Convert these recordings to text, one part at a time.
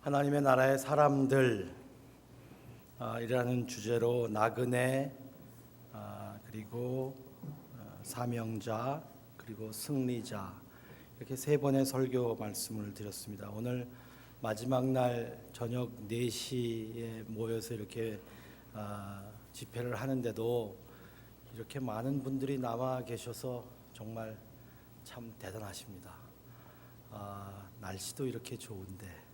하나님의 나라의 사람들 이라는 주제로 나그네 그리고 사명자 그리고 승리자 이렇게 세 번의 설교 말씀을 드렸습니다. 오늘 마지막 날 저녁 4시에 모여서 이렇게 집회를 하는데도 이렇게 많은 분들이 남아 계셔서 정말 참 대단하십니다. 날씨도 이렇게 좋은데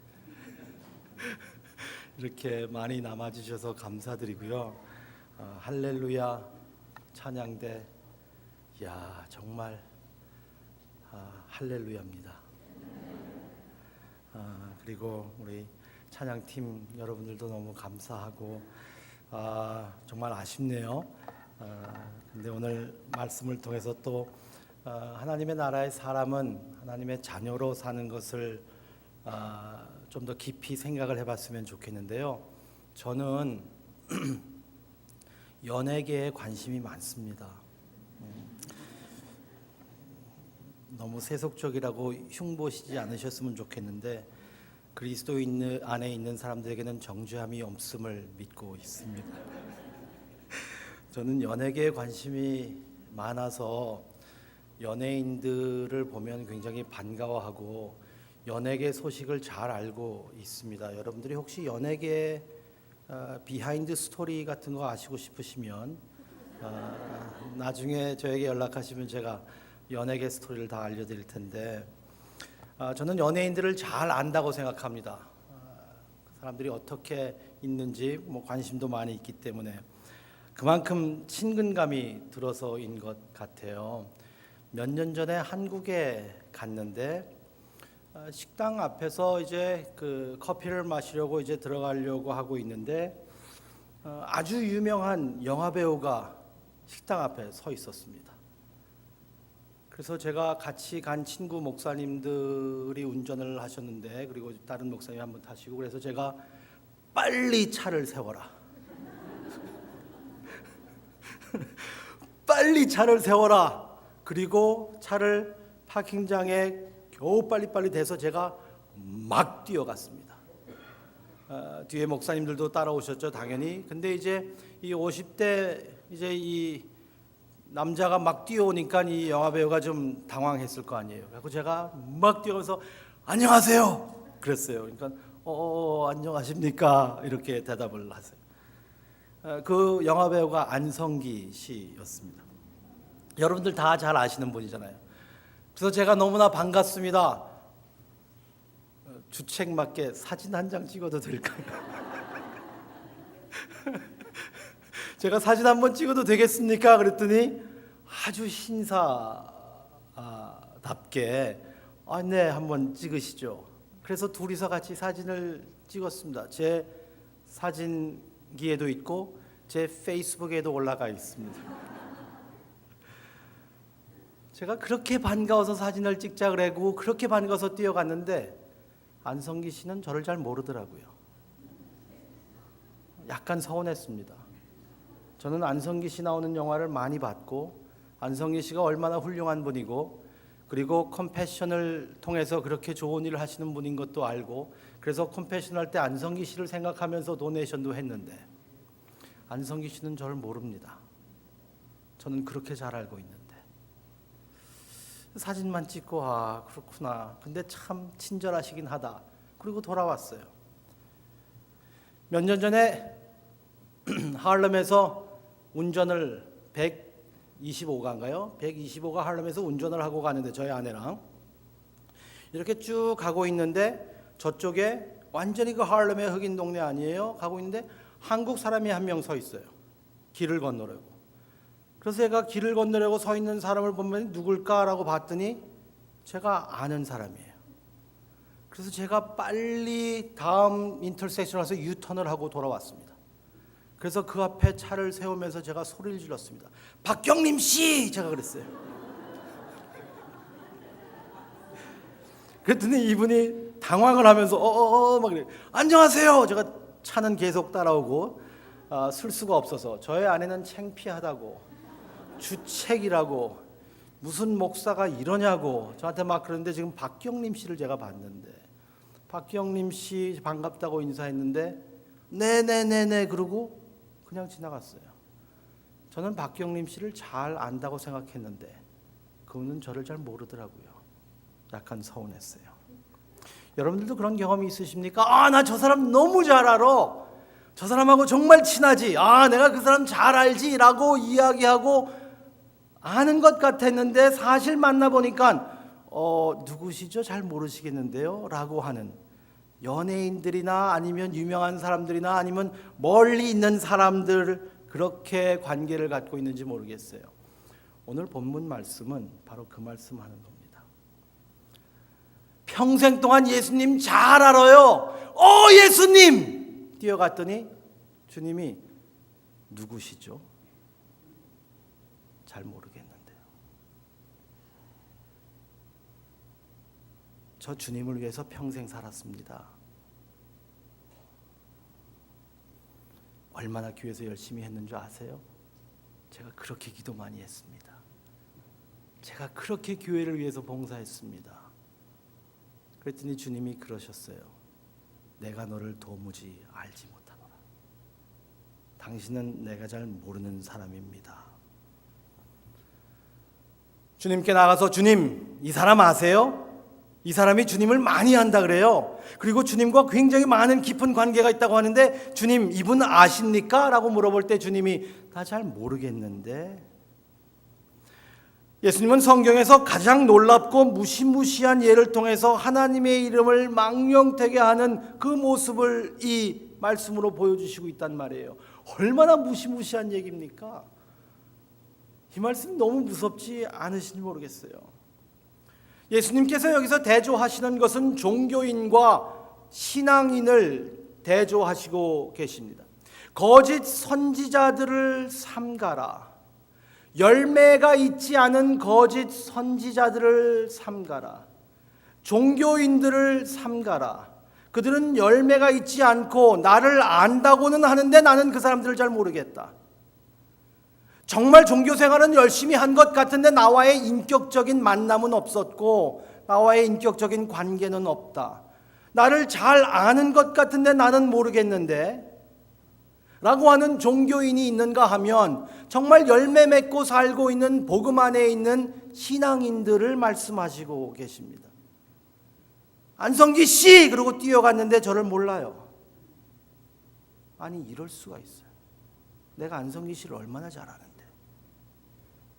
이렇게 많이 남아주셔서 감사드리고요. 할렐루야 찬양대, 야 정말 할렐루야입니다. 그리고 우리 찬양팀 여러분들도 너무 감사하고 정말 아쉽네요. 근데 오늘 말씀을 통해서 또 하나님의 나라의 사람은 하나님의 자녀로 사는 것을 좀 더 깊이 생각을 해봤으면 좋겠는데요. 저는 연예계에 관심이 많습니다. 너무 세속적이라고 흉보시지 않으셨으면 좋겠는데 그리스도인 안에 있는 사람들에게는 정죄함이 없음을 믿고 있습니다. 저는 연예계에 관심이 많아서 연예인들을 보면 굉장히 반가워하고 연예계 소식을 잘 알고 있습니다. 여러분들이 혹시 연예계 비하인드 스토리 같은 거 아시고 싶으시면 나중에 저에게 연락하시면 제가 연예계 스토리를 다 알려드릴 텐데 저는 연예인들을 잘 안다고 생각합니다. 사람들이 어떻게 있는지 관심도 많이 있기 때문에 그만큼 친근감이 들어서인 것 같아요. 몇 년 전에 한국에 갔는데 식당 앞에서 이제 그 커피를 마시려고 이제 들어가려고 하고 있는데 아주 유명한 영화 배우가 식당 앞에 서 있었습니다. 그래서 제가 같이 간 친구 목사님들이 운전을 하셨는데 그리고 다른 목사님 한번 타시고 그래서 제가 빨리 차를 세워라. 빨리 차를 세워라. 그리고 차를 파킹장에 겨우 빨리빨리 돼서 제가 막 뛰어갔습니다. 뒤에 목사님들도 따라오셨죠, 당연히. 근데 이제 이 50대 이제 이 남자가 막 뛰어오니까 이 영화 배우가 좀 당황했을 거 아니에요. 그래서 제가 막 뛰어가면서 안녕하세요 그랬어요. 그러니까 안녕하십니까 이렇게 대답을 하세요. 그 영화 배우가 안성기 씨였습니다. 여러분들 다 잘 아시는 분이잖아요. 그래서 제가 너무나 반갑습니다. 주책 맞게 사진 한 장 찍어도 될까요? 제가 사진 한번 찍어도 되겠습니까? 그랬더니 아주 신사답게 네 한번 찍으시죠. 그래서 둘이서 같이 사진을 찍었습니다. 제 사진기에도 있고 제 페이스북에도 올라가 있습니다. 제가 그렇게 반가워서 사진을 찍자 그러고 그렇게 반가워서 뛰어갔는데 안성기 씨는 저를 잘 모르더라고요. 약간 서운했습니다. 저는 안성기 씨 나오는 영화를 많이 봤고 안성기 씨가 얼마나 훌륭한 분이고 그리고 컴패션을 통해서 그렇게 좋은 일을 하시는 분인 것도 알고 그래서 컴패션 할 때 안성기 씨를 생각하면서 도네이션도 했는데 안성기 씨는 저를 모릅니다. 저는 그렇게 잘 알고 있는데 사진만 찍고 그렇구나. 근데 참 친절하시긴 하다. 그리고 돌아왔어요. 몇 년 전에 하얼렘에서 운전을 125가인가요? 125가 하얼렘에서 운전을 하고 가는데 저희 아내랑 이렇게 쭉 가고 있는데 저쪽에 완전히 그 하얼렘의 흑인 동네 아니에요? 가고 있는데 한국 사람이 한 명 서 있어요. 길을 건너려고. 그래서 제가 길을 건너려고 서 있는 사람을 보면 누굴까라고 봤더니 제가 아는 사람이에요. 그래서 제가 빨리 다음 인터섹션 와서 유턴을 하고 돌아왔습니다. 그래서 그 앞에 차를 세우면서 제가 소리를 질렀습니다. 박경림 씨! 제가 그랬어요. 그랬더니 이분이 당황을 하면서 막 그래요. 안녕하세요! 제가 차는 계속 따라오고 쓸 수가 없어서 저의 아내는 창피하다고 주책이라고 무슨 목사가 이러냐고 저한테 막 그러는데 지금 박경림 씨를 제가 봤는데 박경림 씨 반갑다고 인사했는데 네네네네 그러고 그냥 지나갔어요. 저는 박경림 씨를 잘 안다고 생각했는데 그분은 저를 잘 모르더라고요. 약간 서운했어요. 여러분들도 그런 경험이 있으십니까? 나 저 사람 너무 잘 알아. 저 사람하고 정말 친하지. 내가 그 사람 잘 알지 라고 이야기하고 아는 것 같았는데 사실 만나보니까 누구시죠? 잘 모르시겠는데요? 라고 하는 연예인들이나 아니면 유명한 사람들이나 아니면 멀리 있는 사람들 그렇게 관계를 갖고 있는지 모르겠어요. 오늘 본문 말씀은 바로 그 말씀하는 겁니다. 평생 동안 예수님 잘 알아요. 예수님! 뛰어갔더니 주님이 누구시죠? 잘 모르겠는데요. 저 주님을 위해서 평생 살았습니다. 얼마나 교회에서 열심히 했는 줄 아세요? 제가 그렇게 기도 많이 했습니다. 제가 그렇게 교회를 위해서 봉사했습니다. 그랬더니 주님이 그러셨어요. 내가 너를 도무지 알지 못하노라. 당신은 내가 잘 모르는 사람입니다. 주님께 나가서 주님, 이 사람 아세요? 이 사람이 주님을 많이 안다 그래요. 그리고 주님과 굉장히 많은 깊은 관계가 있다고 하는데 주님, 이분 아십니까? 라고 물어볼 때 주님이 다 잘 모르겠는데. 예수님은 성경에서 가장 놀랍고 무시무시한 예를 통해서 하나님의 이름을 망령되게 하는 그 모습을 이 말씀으로 보여주시고 있단 말이에요. 얼마나 무시무시한 얘기입니까? 이 말씀 너무 무섭지 않으신지 모르겠어요. 예수님께서 여기서 대조하시는 것은 종교인과 신앙인을 대조하시고 계십니다. 거짓 선지자들을 삼가라. 열매가 있지 않은 거짓 선지자들을 삼가라. 종교인들을 삼가라. 그들은 열매가 있지 않고 나를 안다고는 하는데 나는 그 사람들을 잘 모르겠다. 정말 종교 생활은 열심히 한 것 같은데 나와의 인격적인 만남은 없었고 나와의 인격적인 관계는 없다. 나를 잘 아는 것 같은데 나는 모르겠는데 라고 하는 종교인이 있는가 하면 정말 열매 맺고 살고 있는 복음 안에 있는 신앙인들을 말씀하시고 계십니다. 안성기 씨! 그러고 뛰어갔는데 저를 몰라요. 아니 이럴 수가 있어요. 내가 안성기 씨를 얼마나 잘 아는데,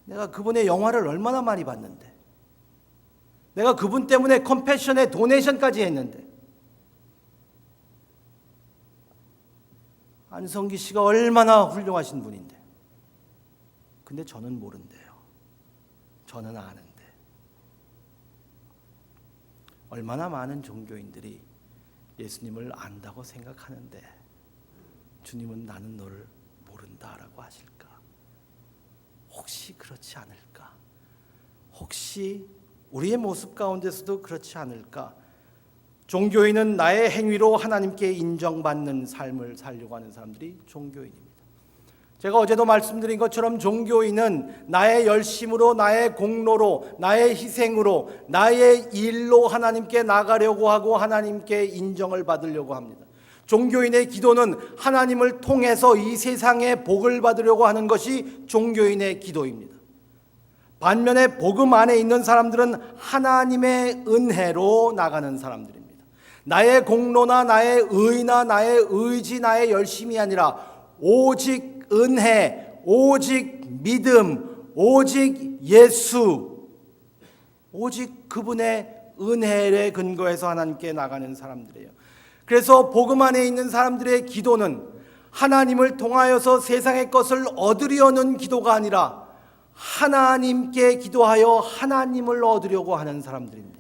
내가 그분의 영화를 얼마나 많이 봤는데, 내가 그분 때문에 컴패션에 도네이션까지 했는데, 안성기 씨가 얼마나 훌륭하신 분인데, 근데 저는 모른대요. 저는 아는데. 얼마나 많은 종교인들이 예수님을 안다고 생각하는데 주님은 나는 너를 모른다라고 하실까? 혹시 그렇지 않을까? 혹시 우리의 모습 가운데서도 그렇지 않을까? 종교인은 나의 행위로 하나님께 인정받는 삶을 살려고 하는 사람들이 종교인입니다. 제가 어제도 말씀드린 것처럼 종교인은 나의 열심으로, 나의 공로로, 나의 희생으로, 나의 일로 하나님께 나가려고 하고 하나님께 인정을 받으려고 합니다. 종교인의 기도는 하나님을 통해서 이 세상에 복을 받으려고 하는 것이 종교인의 기도입니다. 반면에 복음 안에 있는 사람들은 하나님의 은혜로 나가는 사람들입니다. 나의 공로나 나의 의나 나의 의지, 나의 열심이 아니라 오직 은혜, 오직 믿음, 오직 예수, 오직 그분의 은혜에 근거해서 하나님께 나가는 사람들이에요. 그래서 복음 안에 있는 사람들의 기도는 하나님을 통하여서 세상의 것을 얻으려는 기도가 아니라 하나님께 기도하여 하나님을 얻으려고 하는 사람들입니다.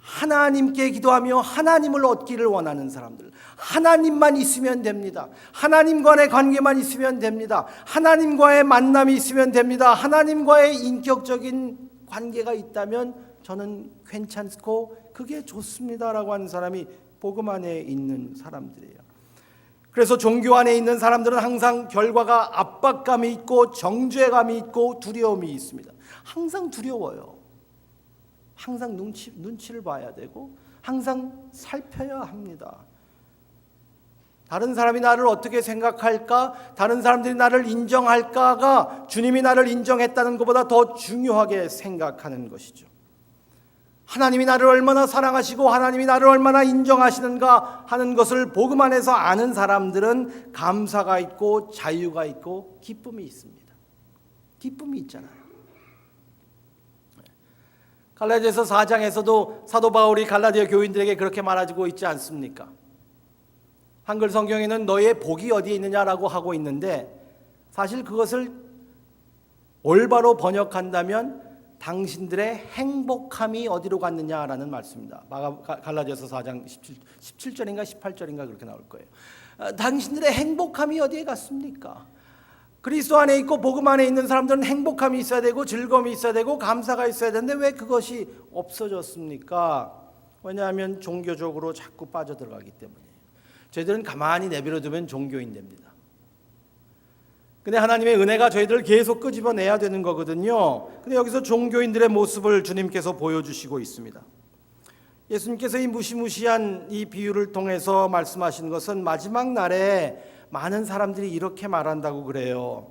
하나님께 기도하며 하나님을 얻기를 원하는 사람들. 하나님만 있으면 됩니다. 하나님과의 관계만 있으면 됩니다. 하나님과의 만남이 있으면 됩니다. 하나님과의 인격적인 관계가 있다면 저는 괜찮고 그게 좋습니다라고 하는 사람이 복음 안에 있는 사람들이에요. 그래서 종교 안에 있는 사람들은 항상 결과가 압박감이 있고 정죄감이 있고 두려움이 있습니다. 항상 두려워요. 항상 눈치를 봐야 되고 항상 살펴야 합니다. 다른 사람이 나를 어떻게 생각할까? 다른 사람들이 나를 인정할까가 주님이 나를 인정했다는 것보다 더 중요하게 생각하는 것이죠. 하나님이 나를 얼마나 사랑하시고 하나님이 나를 얼마나 인정하시는가 하는 것을 복음 안에서 아는 사람들은 감사가 있고 자유가 있고 기쁨이 있습니다. 기쁨이 있잖아요. 갈라디아서 4장에서도 사도 바울이 갈라디아 교인들에게 그렇게 말하고 있지 않습니까? 한글 성경에는 너의 복이 어디에 있느냐라고 하고 있는데 사실 그것을 올바로 번역한다면 당신들의 행복함이 어디로 갔느냐라는 말씀입니다. 갈라디아서 4장 17절인가 18절인가 그렇게 나올 거예요. 당신들의 행복함이 어디에 갔습니까? 그리스도 안에 있고 복음 안에 있는 사람들은 행복함이 있어야 되고 즐거움이 있어야 되고 감사가 있어야 되는데 왜 그것이 없어졌습니까? 왜냐하면 종교적으로 자꾸 빠져들어가기 때문이에요. 저희들은 가만히 내버려두면 종교인 됩니다. 근데 하나님의 은혜가 저희들을 계속 끄집어내야 되는 거거든요. 근데 여기서 종교인들의 모습을 주님께서 보여주시고 있습니다. 예수님께서 이 무시무시한 이 비유를 통해서 말씀하시는 것은 마지막 날에 많은 사람들이 이렇게 말한다고 그래요.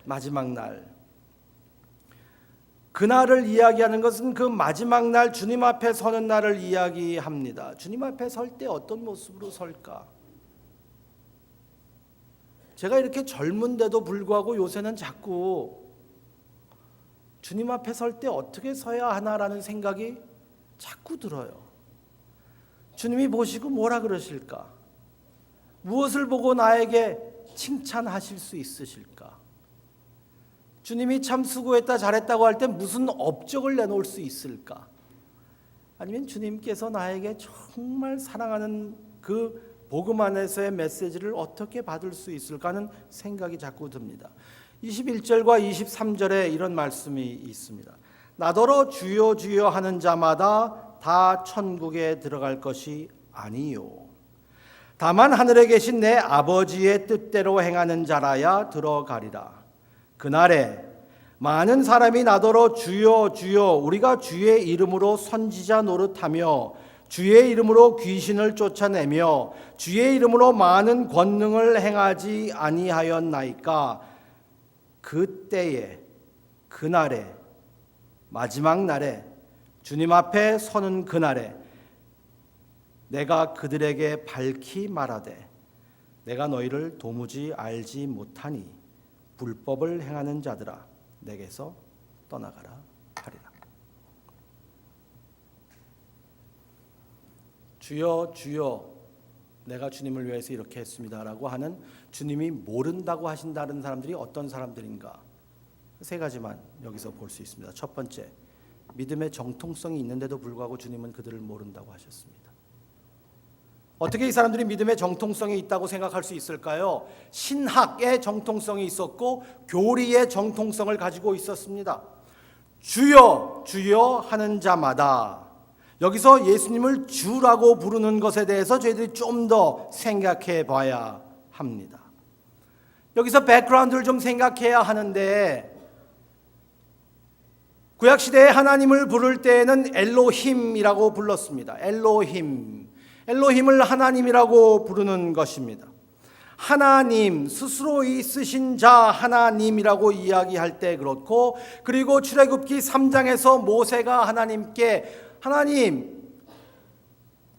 마지막 날. 그날을 이야기하는 것은 그 마지막 날 주님 앞에 서는 날을 이야기합니다. 주님 앞에 설 때 어떤 모습으로 설까? 제가 이렇게 젊은데도 불구하고 요새는 자꾸 주님 앞에 설 때 어떻게 서야 하나라는 생각이 자꾸 들어요. 주님이 보시고 뭐라 그러실까? 무엇을 보고 나에게 칭찬하실 수 있으실까? 주님이 참 수고했다 잘했다고 할 때 무슨 업적을 내놓을 수 있을까? 아니면 주님께서 나에게 정말 사랑하는 그 복음 안에서의 메시지를 어떻게 받을 수 있을까 하는 생각이 자꾸 듭니다. 21절과 23절에 이런 말씀이 있습니다. 나더러 주여 주여 하는 자마다 다 천국에 들어갈 것이 아니요 다만 하늘에 계신 내 아버지의 뜻대로 행하는 자라야 들어가리라. 그날에 많은 사람이 나더러 주여 주여 우리가 주의 이름으로 선지자 노릇하며 주의 이름으로 귀신을 쫓아내며 주의 이름으로 많은 권능을 행하지 아니하였나이까. 그때에 그날에 마지막 날에 주님 앞에 서는 그날에 내가 그들에게 밝히 말하되 내가 너희를 도무지 알지 못하니 불법을 행하는 자들아 내게서 떠나가라 하리라. 주여 주여 내가 주님을 위해서 이렇게 했습니다라고 하는 주님이 모른다고 하신다는 사람들이 어떤 사람들인가? 세 가지만 여기서 볼 수 있습니다. 첫 번째, 믿음의 정통성이 있는데도 불구하고 주님은 그들을 모른다고 하셨습니다. 어떻게 이 사람들이 믿음의 정통성이 있다고 생각할 수 있을까요? 신학의 정통성이 있었고 교리의 정통성을 가지고 있었습니다. 주여 주여 하는 자마다, 여기서 예수님을 주라고 부르는 것에 대해서 저희들이 좀 더 생각해 봐야 합니다. 여기서 백그라운드를 좀 생각해야 하는데, 구약시대에 하나님을 부를 때에는 엘로힘이라고 불렀습니다. 엘로힘을 하나님이라고 부르는 것입니다. 하나님, 스스로 있으신 자 하나님이라고 이야기할 때 그렇고, 그리고 출애굽기 3장에서 모세가 하나님께 하나님,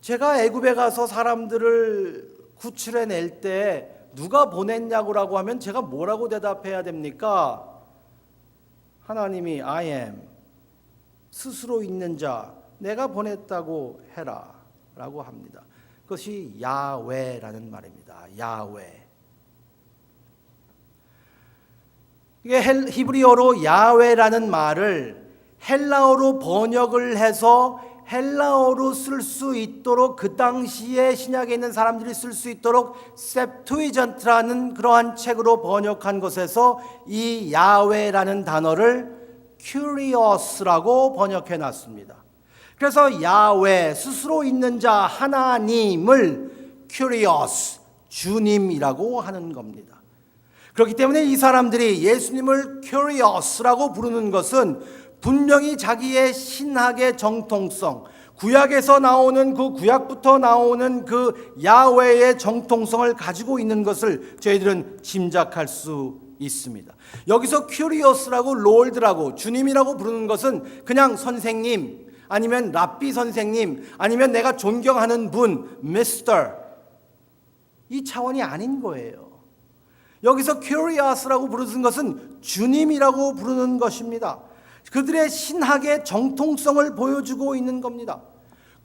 제가 애굽에 가서 사람들을 구출해낼 때 누가 보냈냐고 하면 제가 뭐라고 대답해야 됩니까? 하나님이 I am, 스스로 있는 자, 내가 보냈다고 해라 라고 합니다. 그것이 야훼라는 말입니다. 야훼. 이게 히브리어로 야훼라는 말을 헬라어로 번역을 해서 헬라어로 쓸 수 있도록, 그 당시에 신약에 있는 사람들이 쓸 수 있도록 셉투이전트라는 그러한 책으로 번역한 것에서 이 야훼라는 단어를 curious라고 번역해 놨습니다. 그래서 야훼, 스스로 있는 자 하나님을 curious, 주님이라고 하는 겁니다. 그렇기 때문에 이 사람들이 예수님을 curious라고 부르는 것은 분명히 자기의 신학의 정통성, 구약에서 나오는 그 구약부터 나오는 그 야훼의 정통성을 가지고 있는 것을 저희들은 짐작할 수 있습니다. 여기서 큐리어스라고 롤드라고 주님이라고 부르는 것은 그냥 선생님 아니면 랍비 선생님 아니면 내가 존경하는 분 미스터 이 차원이 아닌 거예요. 여기서 큐리어스라고 부르는 것은 주님이라고 부르는 것입니다. 그들의 신학의 정통성을 보여주고 있는 겁니다.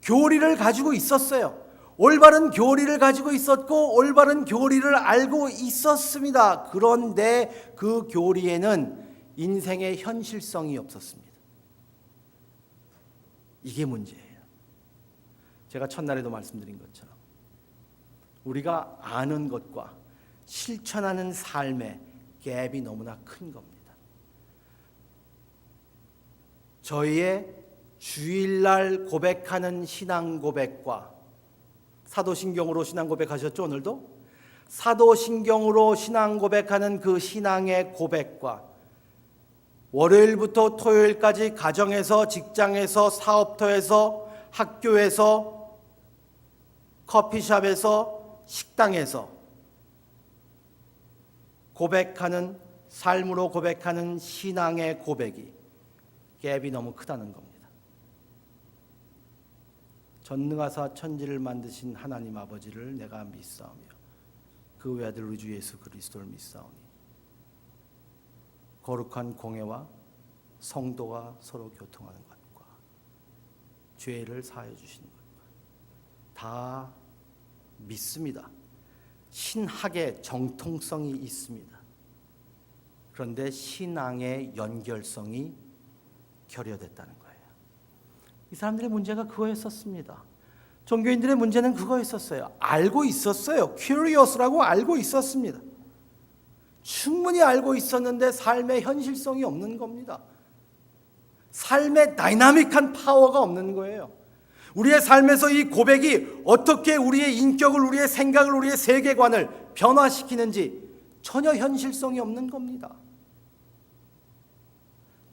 교리를 가지고 있었어요. 올바른 교리를 가지고 있었고 올바른 교리를 알고 있었습니다. 그런데 그 교리에는 인생의 현실성이 없었습니다. 이게 문제예요. 제가 첫날에도 말씀드린 것처럼 우리가 아는 것과 실천하는 삶의 갭이 너무나 큰 겁니다. 저희의 주일날 고백하는 신앙 고백과 사도신경으로 신앙 고백하셨죠, 오늘도? 사도신경으로 신앙 고백하는 그 신앙의 고백과 월요일부터 토요일까지 가정에서, 직장에서, 사업터에서, 학교에서, 커피숍에서, 식당에서 고백하는, 삶으로 고백하는 신앙의 고백이 갭이 너무 크다는 겁니다. 전능하사 천지를 만드신 하나님 아버지를 내가 믿사오며 그 외아들 우리 주 예수 그리스도를 믿사오니 거룩한 공회와 성도가 서로 교통하는 것과 죄를 사하여 주시는 것과 다 믿습니다. 신학의 정통성이 있습니다. 그런데 신앙의 연결성이 결여됐다는 거예요. 이 사람들의 문제가 그거였었습니다. 종교인들의 문제는 그거였었어요. 알고 있었어요. curious라고 알고 있었습니다. 충분히 알고 있었는데 삶의 현실성이 없는 겁니다. 삶의 다이나믹한 파워가 없는 거예요. 우리의 삶에서 이 고백이 어떻게 우리의 인격을, 우리의 생각을, 우리의 세계관을 변화시키는지 전혀 현실성이 없는 겁니다.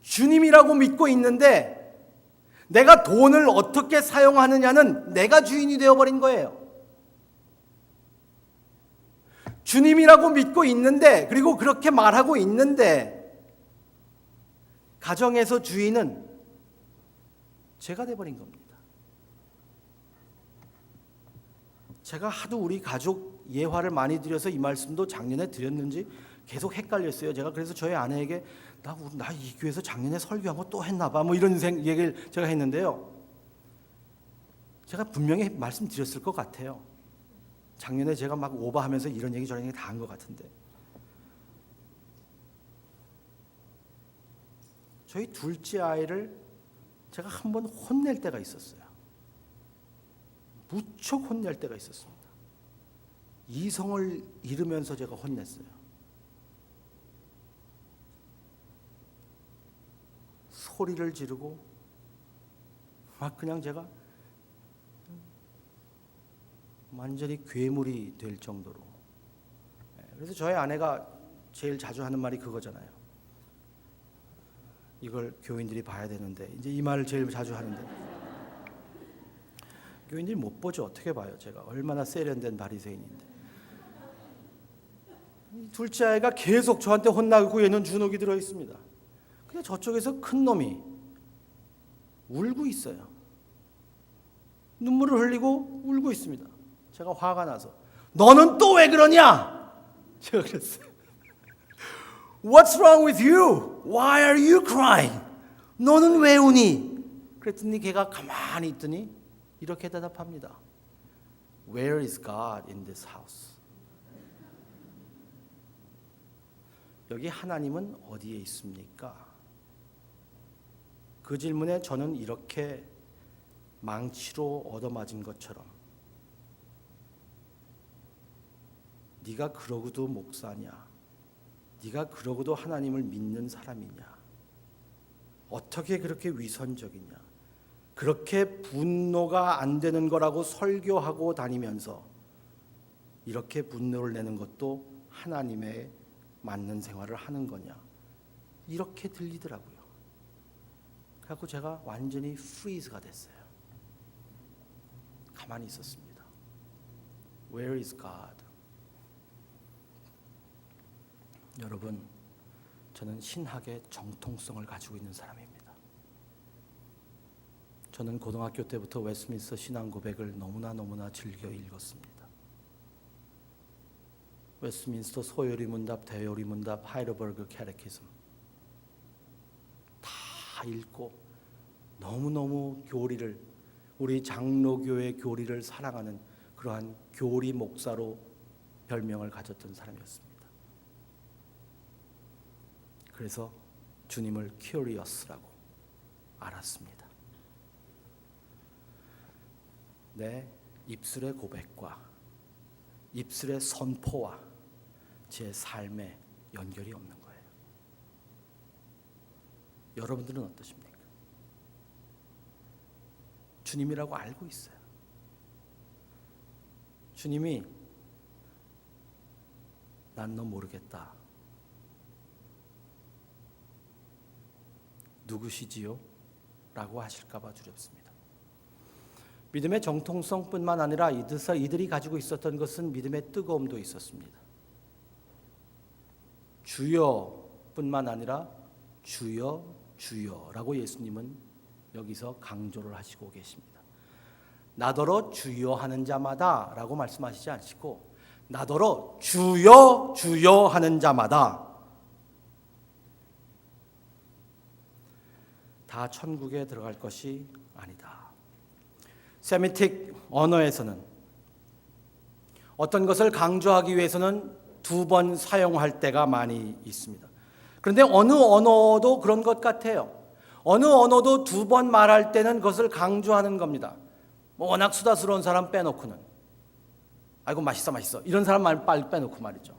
주님이라고 믿고 있는데 내가 돈을 어떻게 사용하느냐는 내가 주인이 되어버린 거예요. 주님이라고 믿고 있는데, 그리고 그렇게 말하고 있는데 가정에서 주인은 제가 돼버린 겁니다. 제가 하도 우리 가족 예화를 많이 드려서 이 말씀도 작년에 드렸는지 계속 헷갈렸어요. 제가 그래서 저희 아내에게 나 이 교회에서 작년에 설교한 거 또 했나 봐. 뭐 이런 얘기를 제가 했는데요. 제가 분명히 말씀드렸을 것 같아요. 작년에 제가 막 오버하면서 이런 얘기 저런 얘기 다 한 것 같은데. 저희 둘째 아이를 제가 한번 혼낼 때가 있었어요. 무척 혼낼 때가 있었습니다. 이성을 잃으면서 제가 혼냈어요. 소리를 지르고 막 그냥 제가 완전히 괴물이 될 정도로. 그래서 저희 아내가 제일 자주 하는 말이 그거잖아요. 이걸 교인들이 봐야 되는데 이제 이 말을 제일 자주 하는데 교인들이 못 보죠. 어떻게 봐요? 제가 얼마나 세련된 바리새인인데. 둘째 아이가 계속 저한테 혼나고 얘는 주눅이 들어 있습니다. 근데 저쪽에서 큰 놈이 울고 있어요. 눈물을 흘리고 울고 있습니다. 제가 화가 나서 너는 또 왜 그러냐? 제가 그랬어요. What's wrong with you? Why are you crying? 너는 왜 우니? 그랬더니 걔가 가만히 있더니 이렇게 대답합니다. Where is God in this house? 여기 하나님은 어디에 있습니까? 그 질문에 저는 이렇게 망치로 얻어맞은 것처럼 네가 그러고도 목사냐? 네가 그러고도 하나님을 믿는 사람이냐? 어떻게 그렇게 위선적이냐? 그렇게 분노가 안 되는 거라고 설교하고 다니면서 이렇게 분노를 내는 것도 하나님의 맞는 생활을 하는 거냐? 이렇게 들리더라고요. 그래서 제가 완전히 프리즈가 됐어요. 가만히 있었습니다. Where is God? 여러분, 저는 신학의 정통성을 가지고 있는 사람입니다. 저는 고등학교 때부터 웨스트민스터 신앙 고백을 너무나 즐겨 읽었습니다. 웨스트민스터 소요리 문답, 대요리 문답, 하이더버그 캐테키즘 다 읽고 너무너무 교리를, 우리 장로교의 교리를 사랑하는 그러한 교리 목사로 별명을 가졌던 사람이었습니다. 그래서 주님을 큐리어스라고 알았습니다. 내 입술의 고백과 입술의 선포와 제 삶에 연결이 없는 거예요. 여러분들은 어떠십니까? 주님이라고 알고 있어요. 주님이 난 너 모르겠다. 누구시지요? 라고 하실까 봐 두렵습니다. 믿음의 정통성뿐만 아니라 이들이 가지고 있었던 것은 믿음의 뜨거움도 있었습니다. 주여뿐만 아니라 주여 주여라고 예수님은 여기서 강조를 하시고 계십니다. 나더러 주여 하는 자마다 라고 말씀하시지 않으시고 나더러 주여 주여 하는 자마다 다 천국에 들어갈 것이 아니다. 세미틱 언어에서는 어떤 것을 강조하기 위해서는 두 번 사용할 때가 많이 있습니다. 그런데 어느 언어도 그런 것 같아요. 어느 언어도 두 번 말할 때는 그것을 강조하는 겁니다. 워낙 수다스러운 사람 빼놓고는 아이고 맛있어 이런 사람 말 빨리 빼놓고 말이죠.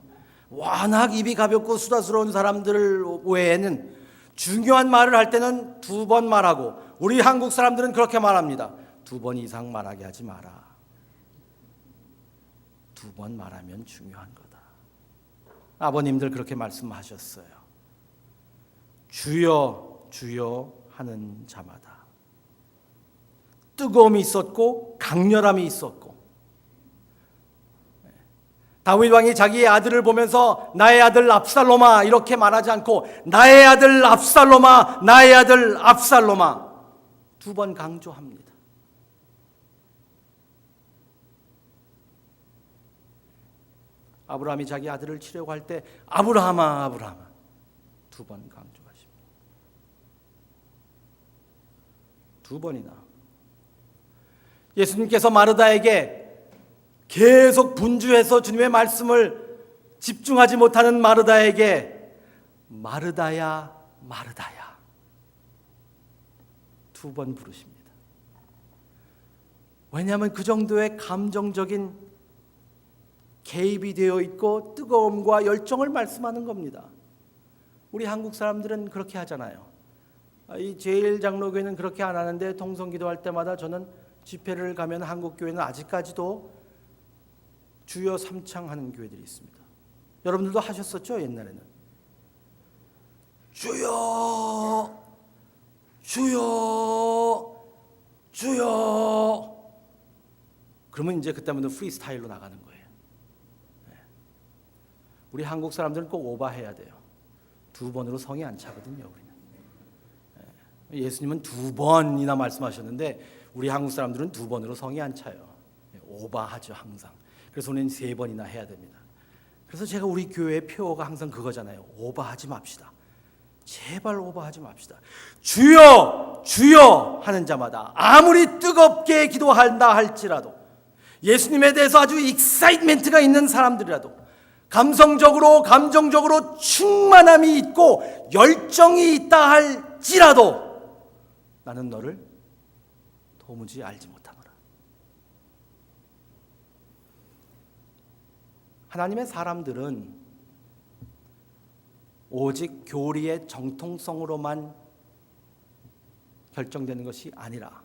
워낙 입이 가볍고 수다스러운 사람들 외에는 중요한 말을 할 때는 두 번 말하고, 우리 한국 사람들은 그렇게 말합니다. 두 번 이상 말하게 하지 마라. 두 번 말하면 중요한 거다. 아버님들 그렇게 말씀하셨어요. 주여 주여 하는 자마다 뜨거움이 있었고 강렬함이 있었고, 다윗 왕이 자기의 아들을 보면서 나의 아들 압살롬아 이렇게 말하지 않고 나의 아들 압살롬아 나의 아들 압살롬아 두 번 강조합니다. 아브라함이 자기 아들을 치려고 할 때 아브라함아 아브라함아 두 번 강조하십니다. 두 번이나 예수님께서 마르다에게 계속 분주해서 주님의 말씀을 집중하지 못하는 마르다에게 마르다야 마르다야 두 번 부르십니다. 왜냐하면 그 정도의 감정적인 개입이 되어 있고 뜨거움과 열정을 말씀하는 겁니다. 우리 한국 사람들은 그렇게 하잖아요. 이 제1장로교회는 그렇게 안 하는데 통성기도할 때마다 저는 집회를 가면 한국 교회는 아직까지도 주여 삼창하는 교회들이 있습니다. 여러분들도 하셨었죠? 옛날에는 주여 주여 주여 그러면 이제 그때부터 프리스타일로 나가는 거예요. 우리 한국 사람들은 꼭 오바해야 돼요. 두 번으로 성이 안 차거든요. 우리는. 예수님은 두 번이나 말씀하셨는데 우리 한국 사람들은 두 번으로 성이 안 차요. 오바하죠 항상. 그래서 우리는 세 번이나 해야 됩니다. 그래서 제가 우리 교회의 표어가 항상 그거잖아요. 오바하지 맙시다. 제발 오바하지 맙시다. 주여 주여 하는 자마다 아무리 뜨겁게 기도한다 할지라도, 예수님에 대해서 아주 익사이트멘트가 있는 사람들이라도, 감정적으로 충만함이 있고 열정이 있다 할지라도 나는 너를 도무지 알지 못하노라. 하나님의 사람들은 오직 교리의 정통성으로만 결정되는 것이 아니라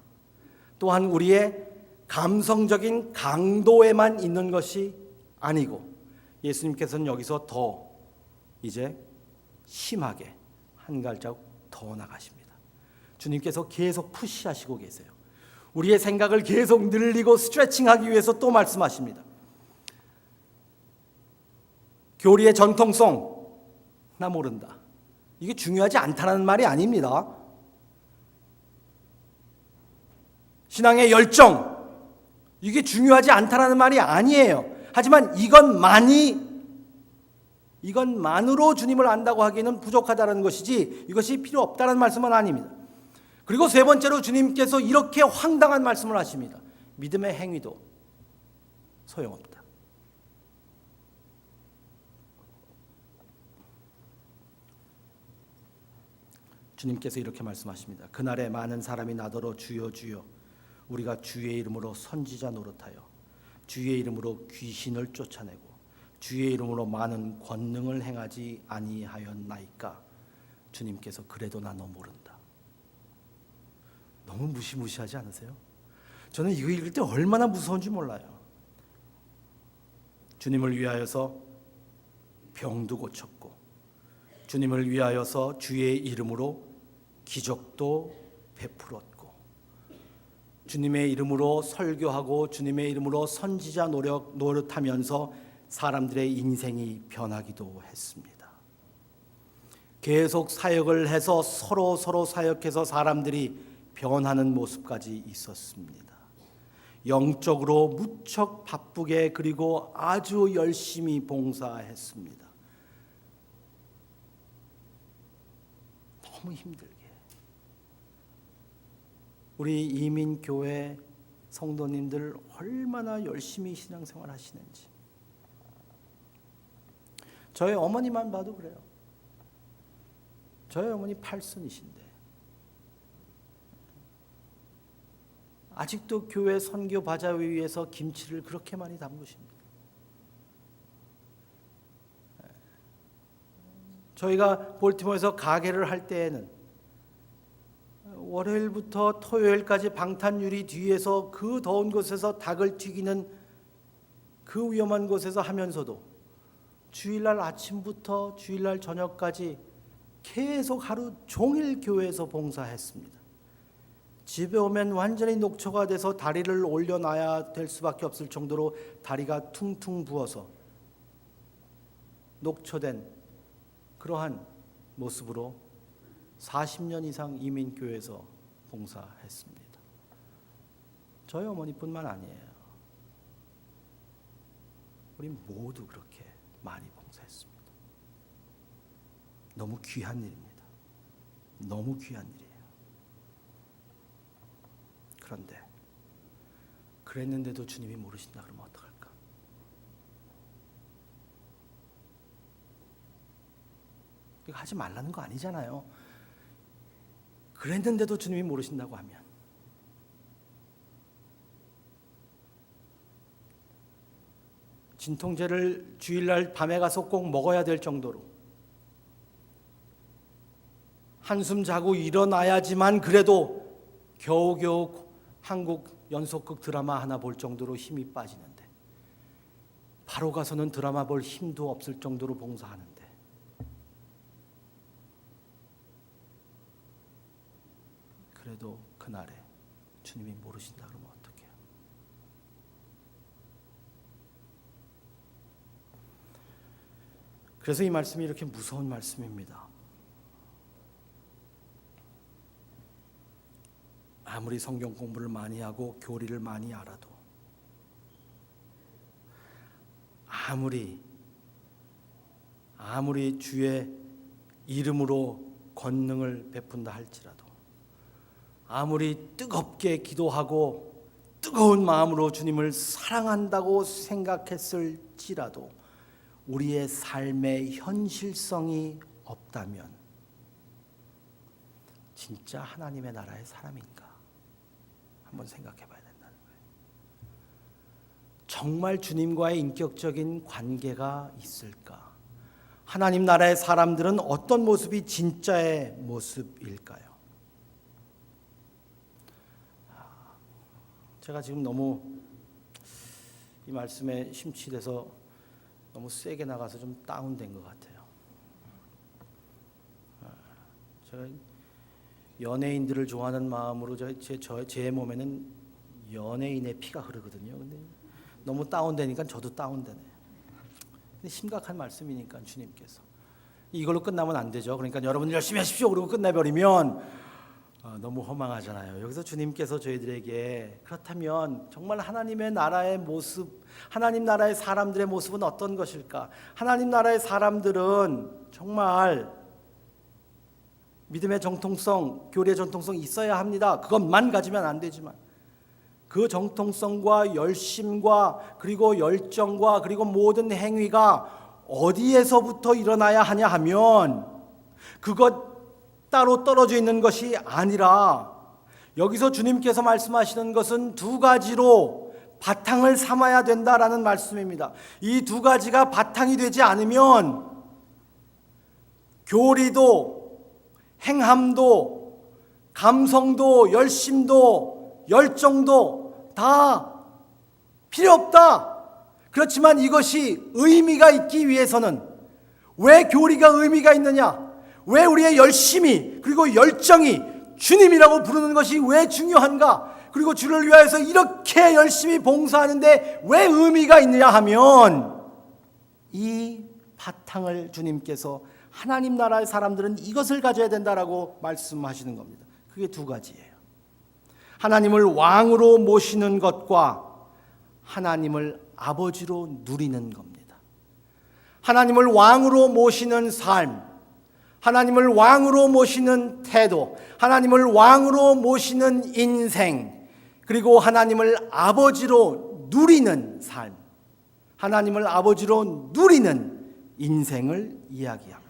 또한 우리의 감성적인 강도에만 있는 것이 아니고, 예수님께서는 여기서 더 이제 심하게 한 발자국 더 나가십니다. 주님께서 계속 푸시하시고 계세요. 우리의 생각을 계속 늘리고 스트레칭하기 위해서 또 말씀하십니다. 교리의 전통성, 나 모른다. 이게 중요하지 않다는 말이 아닙니다. 신앙의 열정, 이게 중요하지 않다는 말이 아니에요. 하지만 이것만으로 주님을 안다고 하기에는 부족하다는 것이지 이것이 필요 없다는 말씀은 아닙니다. 그리고 세 번째로 주님께서 이렇게 황당한 말씀을 하십니다. 믿음의 행위도 소용없다. 주님께서 이렇게 말씀하십니다. 그날에 많은 사람이 나더러 주여 주여 우리가 주의 이름으로 선지자 노릇하여 주의 이름으로 귀신을 쫓아내고 주의 이름으로 많은 권능을 행하지 아니하였나이까. 주님께서 그래도 나 너 모른다. 너무 무시무시하지 않으세요? 저는 이거 읽을 때 얼마나 무서운지 몰라요. 주님을 위하여서 병도 고쳤고 주님을 위하여서 주의 이름으로 기적도 베풀었고 주님의 이름으로 설교하고 주님의 이름으로 선지자 노릇하면서 사람들의 인생이 변하기도 했습니다. 계속 사역을 해서 서로 사역해서 사람들이 변하는 모습까지 있었습니다. 영적으로 무척 바쁘게 그리고 아주 열심히 봉사했습니다. 너무 힘들게. 우리 이민교회 성도님들 얼마나 열심히 신앙생활 하시는지. 저희 어머니만 봐도 그래요. 저희 어머니 팔순이신데 아직도 교회 선교 바자회 위에서 김치를 그렇게 많이 담그십니다. 저희가 볼티모어에서 가게를 할 때에는 월요일부터 토요일까지 방탄유리 뒤에서 그 더운 곳에서 닭을 튀기는 그 위험한 곳에서 하면서도 주일날 아침부터 주일날 저녁까지 계속 하루 종일 교회에서 봉사했습니다. 집에 오면 완전히 녹초가 돼서 다리를 올려놔야 될 수밖에 없을 정도로 다리가 퉁퉁 부어서 녹초된 그러한 모습으로 40년 이상 이민교회에서 봉사했습니다. 저희 어머니뿐만 아니에요. 우리 모두 그렇게 많이 봉사했습니다. 너무 귀한 일입니다. 너무 귀한 일이에요. 그런데 그랬는데도 주님이 모르신다 그러면 어떡할까? 이거 하지 말라는 거 아니잖아요. 그랬는데도 주님이 모르신다고 하면 진통제를 주일날 밤에 가서 꼭 먹어야 될 정도로 한숨 자고 일어나야지만 그래도 겨우겨우 한국 연속극 드라마 하나 볼 정도로 힘이 빠지는데 바로 가서는 드라마 볼 힘도 없을 정도로 봉사하는데 그래도 그날에 주님이 모르신다 그러면 어떡해요? 그래서 이 말씀이 이렇게 무서운 말씀입니다. 아무리 성경 공부를 많이 하고 교리를 많이 알아도 아무리 주의 이름으로 권능을 베푼다 할지라도 아무리 뜨겁게 기도하고 뜨거운 마음으로 주님을 사랑한다고 생각했을지라도 우리의 삶의 현실성이 없다면 진짜 하나님의 나라의 사람인가? 한번 생각해 봐야 된다는 거예요. 정말 주님과의 인격적인 관계가 있을까? 하나님 나라의 사람들은 어떤 모습이 진짜의 모습일까요? 제가 지금 너무 이 말씀에 심취돼서 너무 세게 나가서 좀 다운된 것 같아요. 제가 연예인들을 좋아하는 마음으로 제 몸에는 연예인의 피가 흐르거든요. 근데 너무 다운되니까 저도 다운되네. 근데 심각한 말씀이니까 주님께서 이걸로 끝나면 안 되죠. 그러니까 여러분 열심히 하십시오 그러고 끝내버리면 너무 허망하잖아요. 여기서 주님께서 저희들에게 그렇다면 정말 하나님의 나라의 모습, 하나님 나라의 사람들의 모습은 어떤 것일까? 하나님 나라의 사람들은 정말 믿음의 정통성, 교리의 정통성이 있어야 합니다. 그것만 가지면 안 되지만 그 정통성과 열심과 그리고 열정과 그리고 모든 행위가 어디에서부터 일어나야 하냐 하면 그것 따로 떨어져 있는 것이 아니라 여기서 주님께서 말씀하시는 것은 두 가지로 바탕을 삼아야 된다라는 말씀입니다. 이 두 가지가 바탕이 되지 않으면 교리도 행함도 감성도 열심도 열정도 다 필요 없다. 그렇지만 이것이 의미가 있기 위해서는 왜 교리가 의미가 있느냐? 왜 우리의 열심이 그리고 열정이 주님이라고 부르는 것이 왜 중요한가? 그리고 주를 위하여서 이렇게 열심히 봉사하는데 왜 의미가 있느냐 하면 이 바탕을 주님께서 하나님 나라의 사람들은 이것을 가져야 된다라고 말씀하시는 겁니다. 그게 두 가지예요. 하나님을 왕으로 모시는 것과 하나님을 아버지로 누리는 겁니다. 하나님을 왕으로 모시는 삶, 하나님을 왕으로 모시는 태도, 하나님을 왕으로 모시는 인생, 그리고 하나님을 아버지로 누리는 삶, 하나님을 아버지로 누리는 인생을 이야기합니다.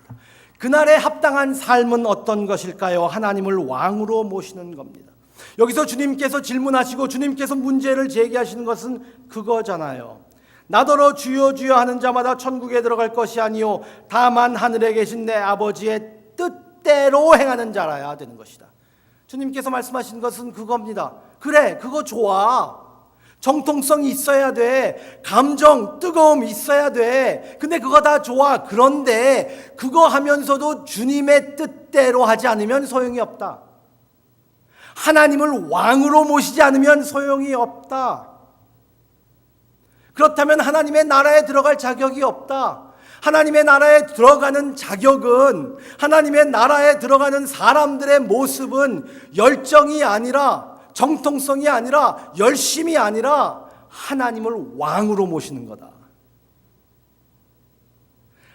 그날에 합당한 삶은 어떤 것일까요? 하나님을 왕으로 모시는 겁니다. 여기서 주님께서 질문하시고 주님께서 문제를 제기하시는 것은 그거잖아요. 나더러 주여 주여 하는 자마다 천국에 들어갈 것이 아니요 다만 하늘에 계신 내 아버지의 뜻대로 행하는 자라야 되는 것이다. 주님께서 말씀하신 것은 그겁니다. 그래, 그거 좋아. 정통성이 있어야 돼. 감정, 뜨거움 있어야 돼. 근데 그거 다 좋아. 그런데 그거 하면서도 주님의 뜻대로 하지 않으면 소용이 없다. 하나님을 왕으로 모시지 않으면 소용이 없다. 그렇다면 하나님의 나라에 들어갈 자격이 없다. 하나님의 나라에 들어가는 자격은, 하나님의 나라에 들어가는 사람들의 모습은 열정이 아니라, 정통성이 아니라, 열심이 아니라 하나님을 왕으로 모시는 거다.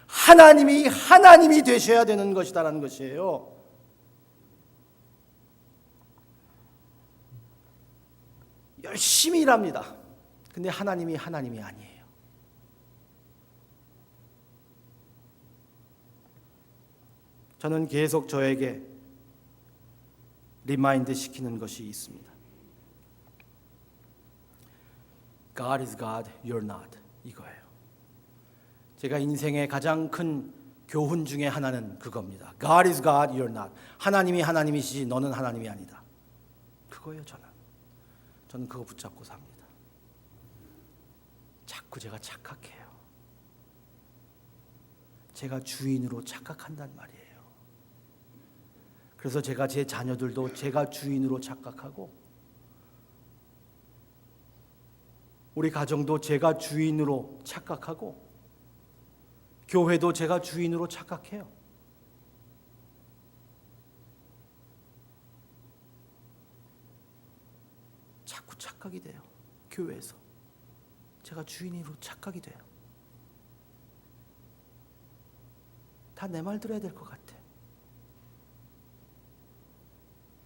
하나님이 되셔야 되는 것이다라는 것이에요. 열심히 일합니다. 근데 하나님이 아니에요. 저는 계속 저에게 리마인드 시키는 것이 있습니다. God is God, you're not. 이거예요. 제가 인생의 가장 큰 교훈 중에 하나는 그겁니다. God is God, you're not. 하나님이 하나님이시지 너는 하나님이 아니다. 그거예요. 저는 그거 붙잡고 삽니다. 자꾸 제가 착각해요. 제가 주인으로 착각한단 말이에요. 그래서 제가 제 자녀들도 제가 주인으로 착각하고 우리 가정도 제가 주인으로 착각하고 교회도 제가 주인으로 착각해요. 자꾸 착각이 돼요. 교회에서 제가 주인으로 착각이 돼요. 다 내 말 들어야 될 것 같아.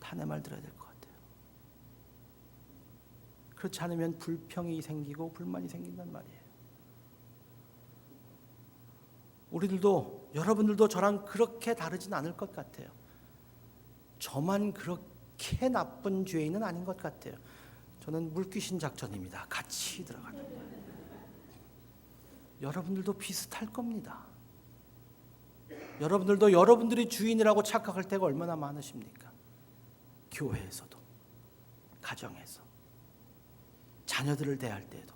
다 내 말 들어야 될 것 같아요. 그렇지 않으면 불평이 생기고 불만이 생긴단 말이에요. 우리들도 여러분들도 저랑 그렇게 다르진 않을 것 같아요. 저만 그렇게 나쁜 죄인은 아닌 것 같아요. 저는 물귀신 작전입니다. 같이 들어가는 거예요. 여러분들도 비슷할 겁니다. 여러분들도 여러분들이 주인이라고 착각할 때가 얼마나 많으십니까? 교회에서도, 가정에서, 자녀들을 대할 때에도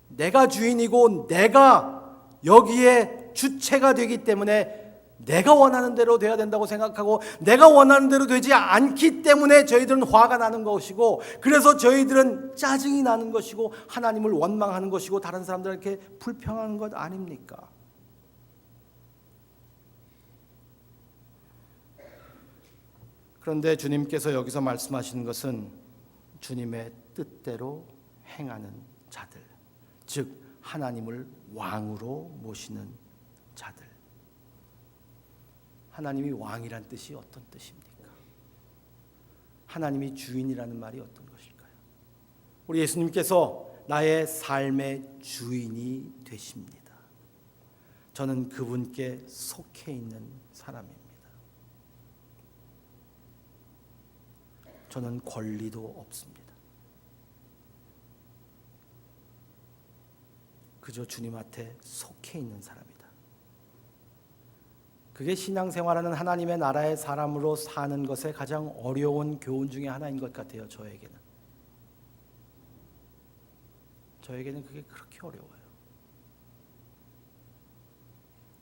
내가 주인이고 내가 여기에 주체가 되기 때문에 내가 원하는 대로 돼야 된다고 생각하고 내가 원하는 대로 되지 않기 때문에 저희들은 화가 나는 것이고, 그래서 저희들은 짜증이 나는 것이고 하나님을 원망하는 것이고 다른 사람들에게 불평하는 것 아닙니까? 그런데 주님께서 여기서 말씀하시는 것은 주님의 뜻대로 행하는 자들, 즉 하나님을 왕으로 모시는 자들. 하나님이 왕이란 뜻이 어떤 뜻입니까? 하나님이 주인이라는 말이 어떤 것일까요? 우리 예수님께서 나의 삶의 주인이 되십니다. 저는 그분께 속해 있는 사람입니다. 저는 권리도 없습니다. 그저 주님한테 속해 있는 사람이다. 그게 신앙생활하는 하나님의 나라의 사람으로 사는 것의 가장 어려운 교훈 중에 하나인 것 같아요. 저에게는 그게 그렇게 어려워요.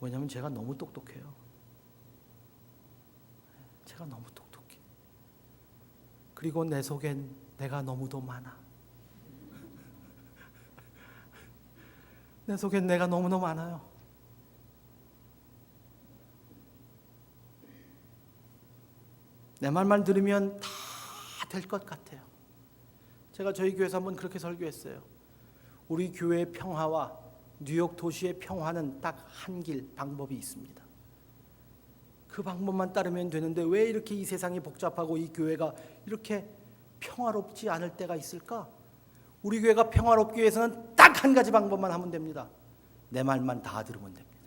왜냐하면 제가 너무 똑똑해요. 제가 너무 똑똑해. 그리고 내 속엔 내가 너무도 많아. 내 속엔 내가 너무나 많아요. 내 말만 들으면 다 될 것 같아요. 제가 저희 교회에서 한번 그렇게 설교했어요. 우리 교회의 평화와 뉴욕 도시의 평화는 딱 한 길 방법이 있습니다. 그 방법만 따르면 되는데 왜 이렇게 이 세상이 복잡하고 이 교회가 이렇게 평화롭지 않을 때가 있을까? 우리 교회가 평화롭기 위해서는 딱 한 가지 방법만 하면 됩니다. 내 말만 다 들으면 됩니다.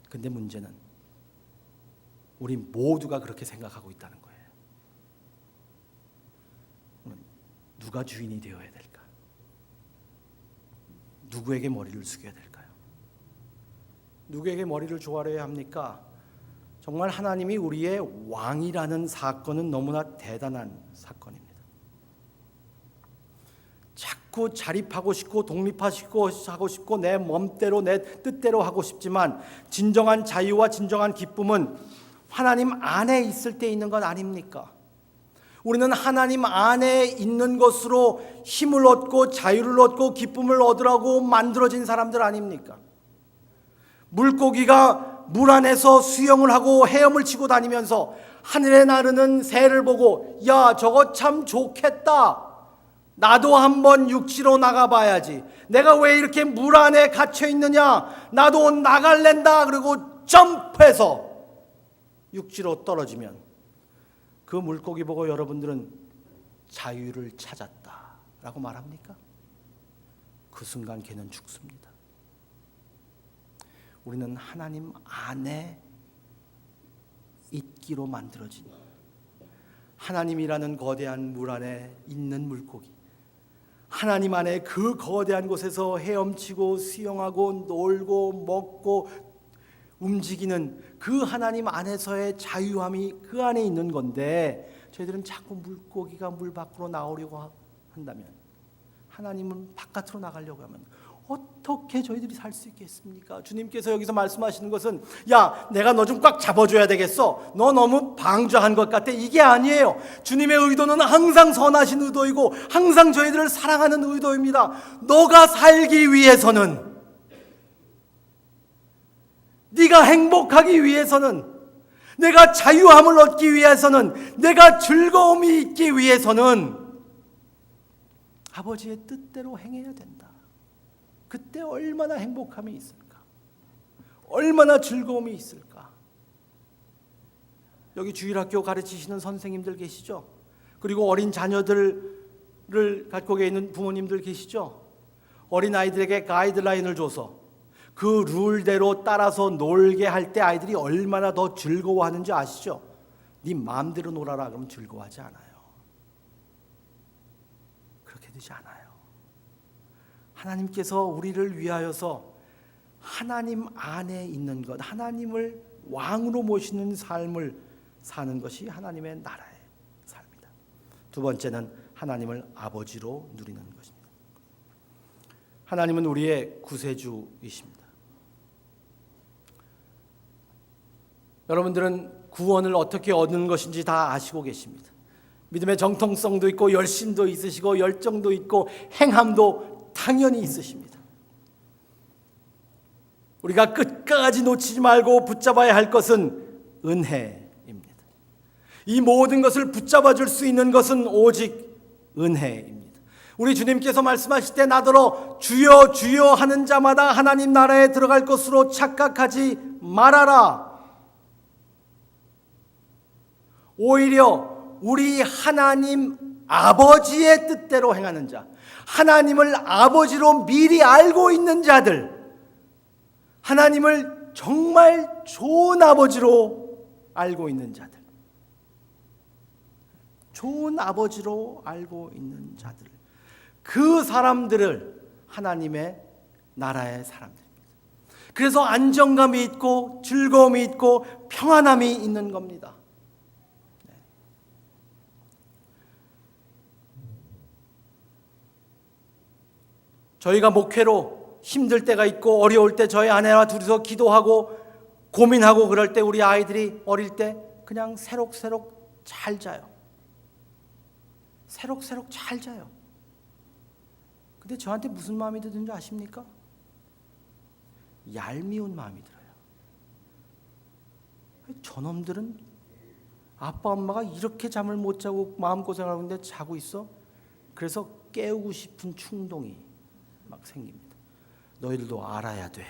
근데 문제는 우리 모두가 그렇게 생각하고 있다는 거예요. 누가 주인이 되어야 될까? 누구에게 머리를 숙여야 될까요? 누구에게 머리를 조아려야 합니까? 정말 하나님이 우리의 왕이라는 사건은 너무나 대단한 사건입니다. 자꾸 자립하고 싶고 독립하고 싶고 내 멋대로 내 뜻대로 하고 싶지만 진정한 자유와 진정한 기쁨은 하나님 안에 있을 때 있는 것 아닙니까? 우리는 하나님 안에 있는 것으로 힘을 얻고 자유를 얻고 기쁨을 얻으라고 만들어진 사람들 아닙니까? 물고기가 물 안에서 수영을 하고 헤엄을 치고 다니면서 하늘에 나르는 새를 보고 야, 저거 참 좋겠다. 나도 한번 육지로 나가봐야지. 내가 왜 이렇게 물 안에 갇혀 있느냐. 나도 나갈랜다. 그리고 점프해서 육지로 떨어지면 그 물고기 보고 여러분들은 자유를 찾았다라고 말합니까? 그 순간 걔는 죽습니다. 우리는 하나님 안에 있기로 만들어진 하나님이라는 거대한 물 안에 있는 물고기, 하나님 안에 그 거대한 곳에서 헤엄치고 수영하고 놀고 먹고 움직이는 그 하나님 안에서의 자유함이 그 안에 있는 건데, 저희들은 자꾸 물고기가 물 밖으로 나오려고 한다면, 하나님은 바깥으로 나가려고 하면 어떻게 저희들이 살 수 있겠습니까? 주님께서 여기서 말씀하시는 것은 야, 내가 너 좀 꽉 잡아줘야 되겠어. 너 너무 방조한 것 같아. 이게 아니에요. 주님의 의도는 항상 선하신 의도이고 항상 저희들을 사랑하는 의도입니다. 너가 살기 위해서는, 네가 행복하기 위해서는, 내가 자유함을 얻기 위해서는, 내가 즐거움이 있기 위해서는 아버지의 뜻대로 행해야 된다. 그때 얼마나 행복함이 있을까? 얼마나 즐거움이 있을까? 여기 주일학교 가르치시는 선생님들 계시죠? 그리고 어린 자녀들을 갖고 있는 부모님들 계시죠? 어린 아이들에게 가이드라인을 줘서 그 룰대로 따라서 놀게 할 때 아이들이 얼마나 더 즐거워하는지 아시죠? 네 마음대로 놀아라 그러면 즐거워하지 않아요. 그렇게 되지 않아요. 하나님께서 우리를 위하여서 하나님 안에 있는 것, 하나님을 왕으로 모시는 삶을 사는 것이 하나님의 나라의 삶이다. 두 번째는 하나님을 아버지로 누리는 것입니다. 하나님은 우리의 구세주이십니다. 여러분들은 구원을 어떻게 얻는 것인지 다 아시고 계십니다. 믿음의 정통성도 있고 열심도 있으시고 열정도 있고 행함도 당연히 있으십니다. 우리가 끝까지 놓치지 말고 붙잡아야 할 것은 은혜입니다. 이 모든 것을 붙잡아 줄 수 있는 것은 오직 은혜입니다. 우리 주님께서 말씀하실 때 나더러 주여 주여 하는 자마다 하나님 나라에 들어갈 것으로 착각하지 말아라. 오히려 우리 하나님 아버지의 뜻대로 행하는 자, 하나님을 아버지로 미리 알고 있는 자들, 하나님을 정말 좋은 아버지로 알고 있는 자들, 좋은 아버지로 알고 있는 자들, 그 사람들을 하나님의 나라의 사람들입니다. 그래서 안정감이 있고 즐거움이 있고 평안함이 있는 겁니다. 저희가 목회로 힘들 때가 있고 어려울 때 저희 아내와 둘이서 기도하고 고민하고 그럴 때 우리 아이들이 어릴 때 그냥 새록새록 잘 자요. 새록새록 잘 자요. 근데 저한테 무슨 마음이 드는지 아십니까? 얄미운 마음이 들어요. 저놈들은 아빠 엄마가 이렇게 잠을 못 자고 마음고생하고 있는데 자고 있어? 그래서 깨우고 싶은 충동이 막 생깁니다. 너희들도 알아야 돼.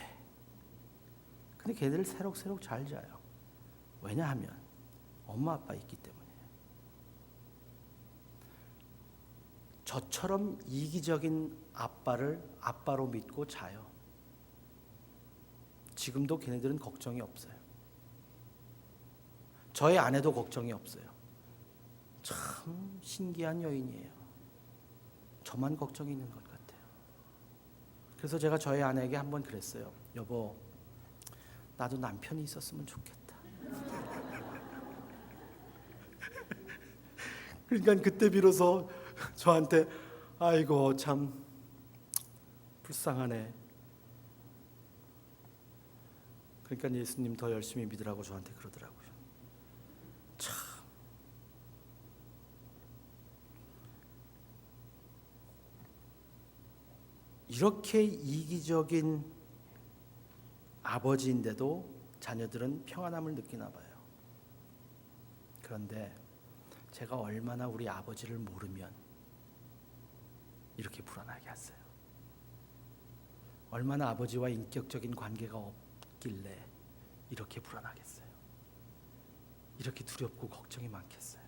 근데 걔들 새록새록 잘 자요. 왜냐하면 엄마 아빠 있기 때문에. 저처럼 이기적인 아빠를 아빠로 믿고 자요. 지금도 걔네들은 걱정이 없어요. 저의 아내도 걱정이 없어요. 참 신기한 여인이에요. 저만 걱정이 있는 것 같아요. 그래서 제가 저희 아내에게 한번 그랬어요. 여보, 나도 남편이 있었으면 좋겠다. 그러니까 그때 비로소 저한테 아이고 참 불쌍하네. 그러니까 예수님 더 열심히 믿으라고 저한테 그러더라고요. 참 이렇게 이기적인 아버지인데도 자녀들은 평안함을 느끼나 봐요. 그런데 제가 얼마나 우리 아버지를 모르면 이렇게 불안하게 했어요. 얼마나 아버지와 인격적인 관계가 없길래 이렇게 불안하겠어요. 이렇게 두렵고 걱정이 많겠어요.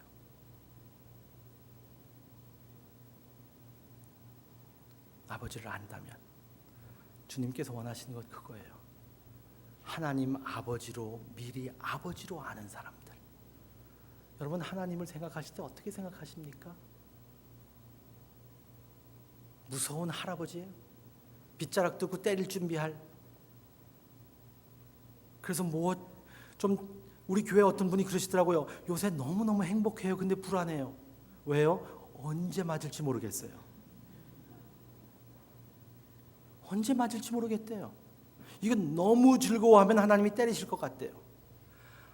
아버지를 안다면 주님께서 원하시는 것 그거예요. 하나님 아버지로 미리 아버지로 아는 사람들. 여러분 하나님을 생각하실 때 어떻게 생각하십니까? 무서운 할아버지예요? 빗자락 들고 때릴 준비할. 그래서 좀 우리 교회 어떤 분이 그러시더라고요. 요새 너무너무 행복해요. 근데 불안해요. 왜요? 언제 맞을지 모르겠어요. 언제 맞을지 모르겠대요. 이건 너무 즐거워하면 하나님이 때리실 것 같대요.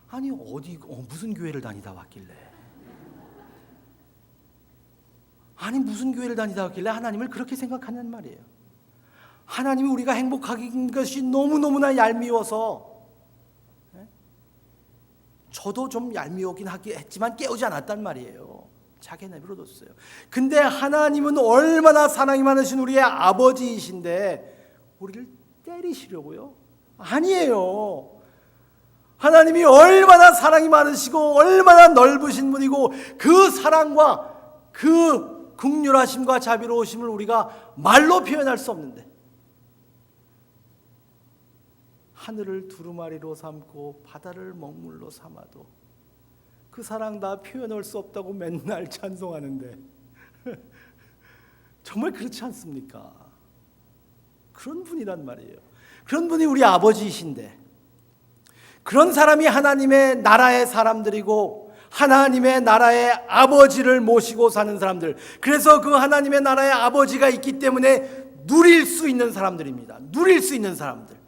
아니 무슨 교회를 다니다 왔길래? 아니 무슨 교회를 다니다 왔길래 하나님을 그렇게 생각하는 말이에요. 하나님이 우리가 행복하긴 것이 너무너무나 얄미워서, 저도 좀 얄미우긴 했지만 깨우지 않았단 말이에요. 자기 내버려뒀어요. 근데 하나님은 얼마나 사랑이 많으신 우리의 아버지이신데 우리를 때리시려고요? 아니에요. 하나님이 얼마나 사랑이 많으시고 얼마나 넓으신 분이고 그 사랑과 그 긍휼하심과 자비로우심을 우리가 말로 표현할 수 없는데, 하늘을 두루마리로 삼고 바다를 먹물로 삼아도 그 사랑 다 표현할 수 없다고 맨날 찬송하는데 정말 그렇지 않습니까? 그런 분이란 말이에요. 그런 분이 우리 아버지이신데, 그런 사람이 하나님의 나라의 사람들이고 하나님의 나라의 아버지를 모시고 사는 사람들, 그래서 그 하나님의 나라의 아버지가 있기 때문에 누릴 수 있는 사람들입니다. 누릴 수 있는 사람들.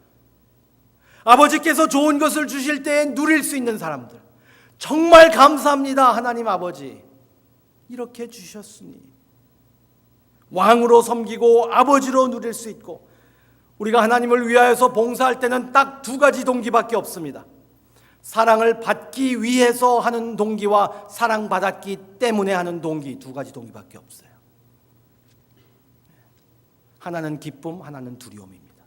아버지께서 좋은 것을 주실 때에 누릴 수 있는 사람들, 정말 감사합니다. 하나님 아버지 이렇게 주셨으니 왕으로 섬기고 아버지로 누릴 수 있고, 우리가 하나님을 위하여서 봉사할 때는 딱 두 가지 동기밖에 없습니다. 사랑을 받기 위해서 하는 동기와 사랑받았기 때문에 하는 동기, 두 가지 동기밖에 없어요. 하나는 기쁨, 하나는 두려움입니다.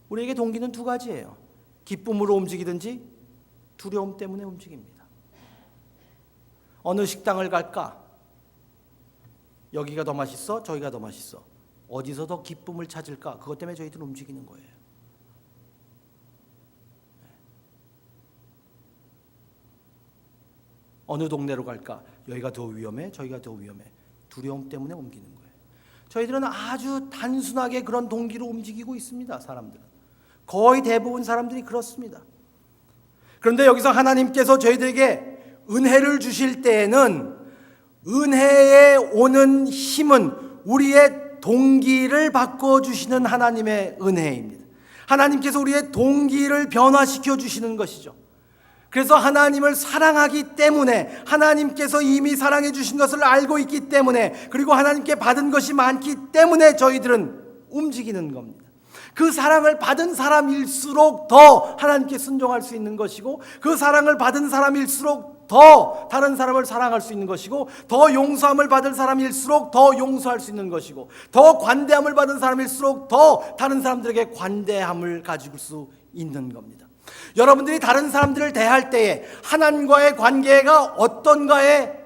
우리에게 동기는 두 가지예요. 기쁨으로 움직이든지 두려움 때문에 움직입니다. 어느 식당을 갈까? 여기가 더 맛있어? 저기가 더 맛있어? 어디서 더 기쁨을 찾을까? 그것 때문에 저희들은 움직이는 거예요. 어느 동네로 갈까? 여기가 더 위험해? 저기가 더 위험해? 두려움 때문에 옮기는 거예요. 저희들은 아주 단순하게 그런 동기로 움직이고 있습니다. 사람들은 거의 대부분 사람들이 그렇습니다. 그런데 여기서 하나님께서 저희들에게 은혜를 주실 때에는 은혜에 오는 힘은 우리의 동기를 바꿔주시는 하나님의 은혜입니다. 하나님께서 우리의 동기를 변화시켜 주시는 것이죠. 그래서 하나님을 사랑하기 때문에, 하나님께서 이미 사랑해 주신 것을 알고 있기 때문에, 그리고 하나님께 받은 것이 많기 때문에 저희들은 움직이는 겁니다. 그 사랑을 받은 사람일수록 더 하나님께 순종할 수 있는 것이고, 그 사랑을 받은 사람일수록 더 다른 사람을 사랑할 수 있는 것이고, 더 용서함을 받을 사람일수록 더 용서할 수 있는 것이고, 더 관대함을 받은 사람일수록 더 다른 사람들에게 관대함을 가지고 수 있는 겁니다. 여러분들이 다른 사람들을 대할 때에 하나님과의 관계가 어떤가에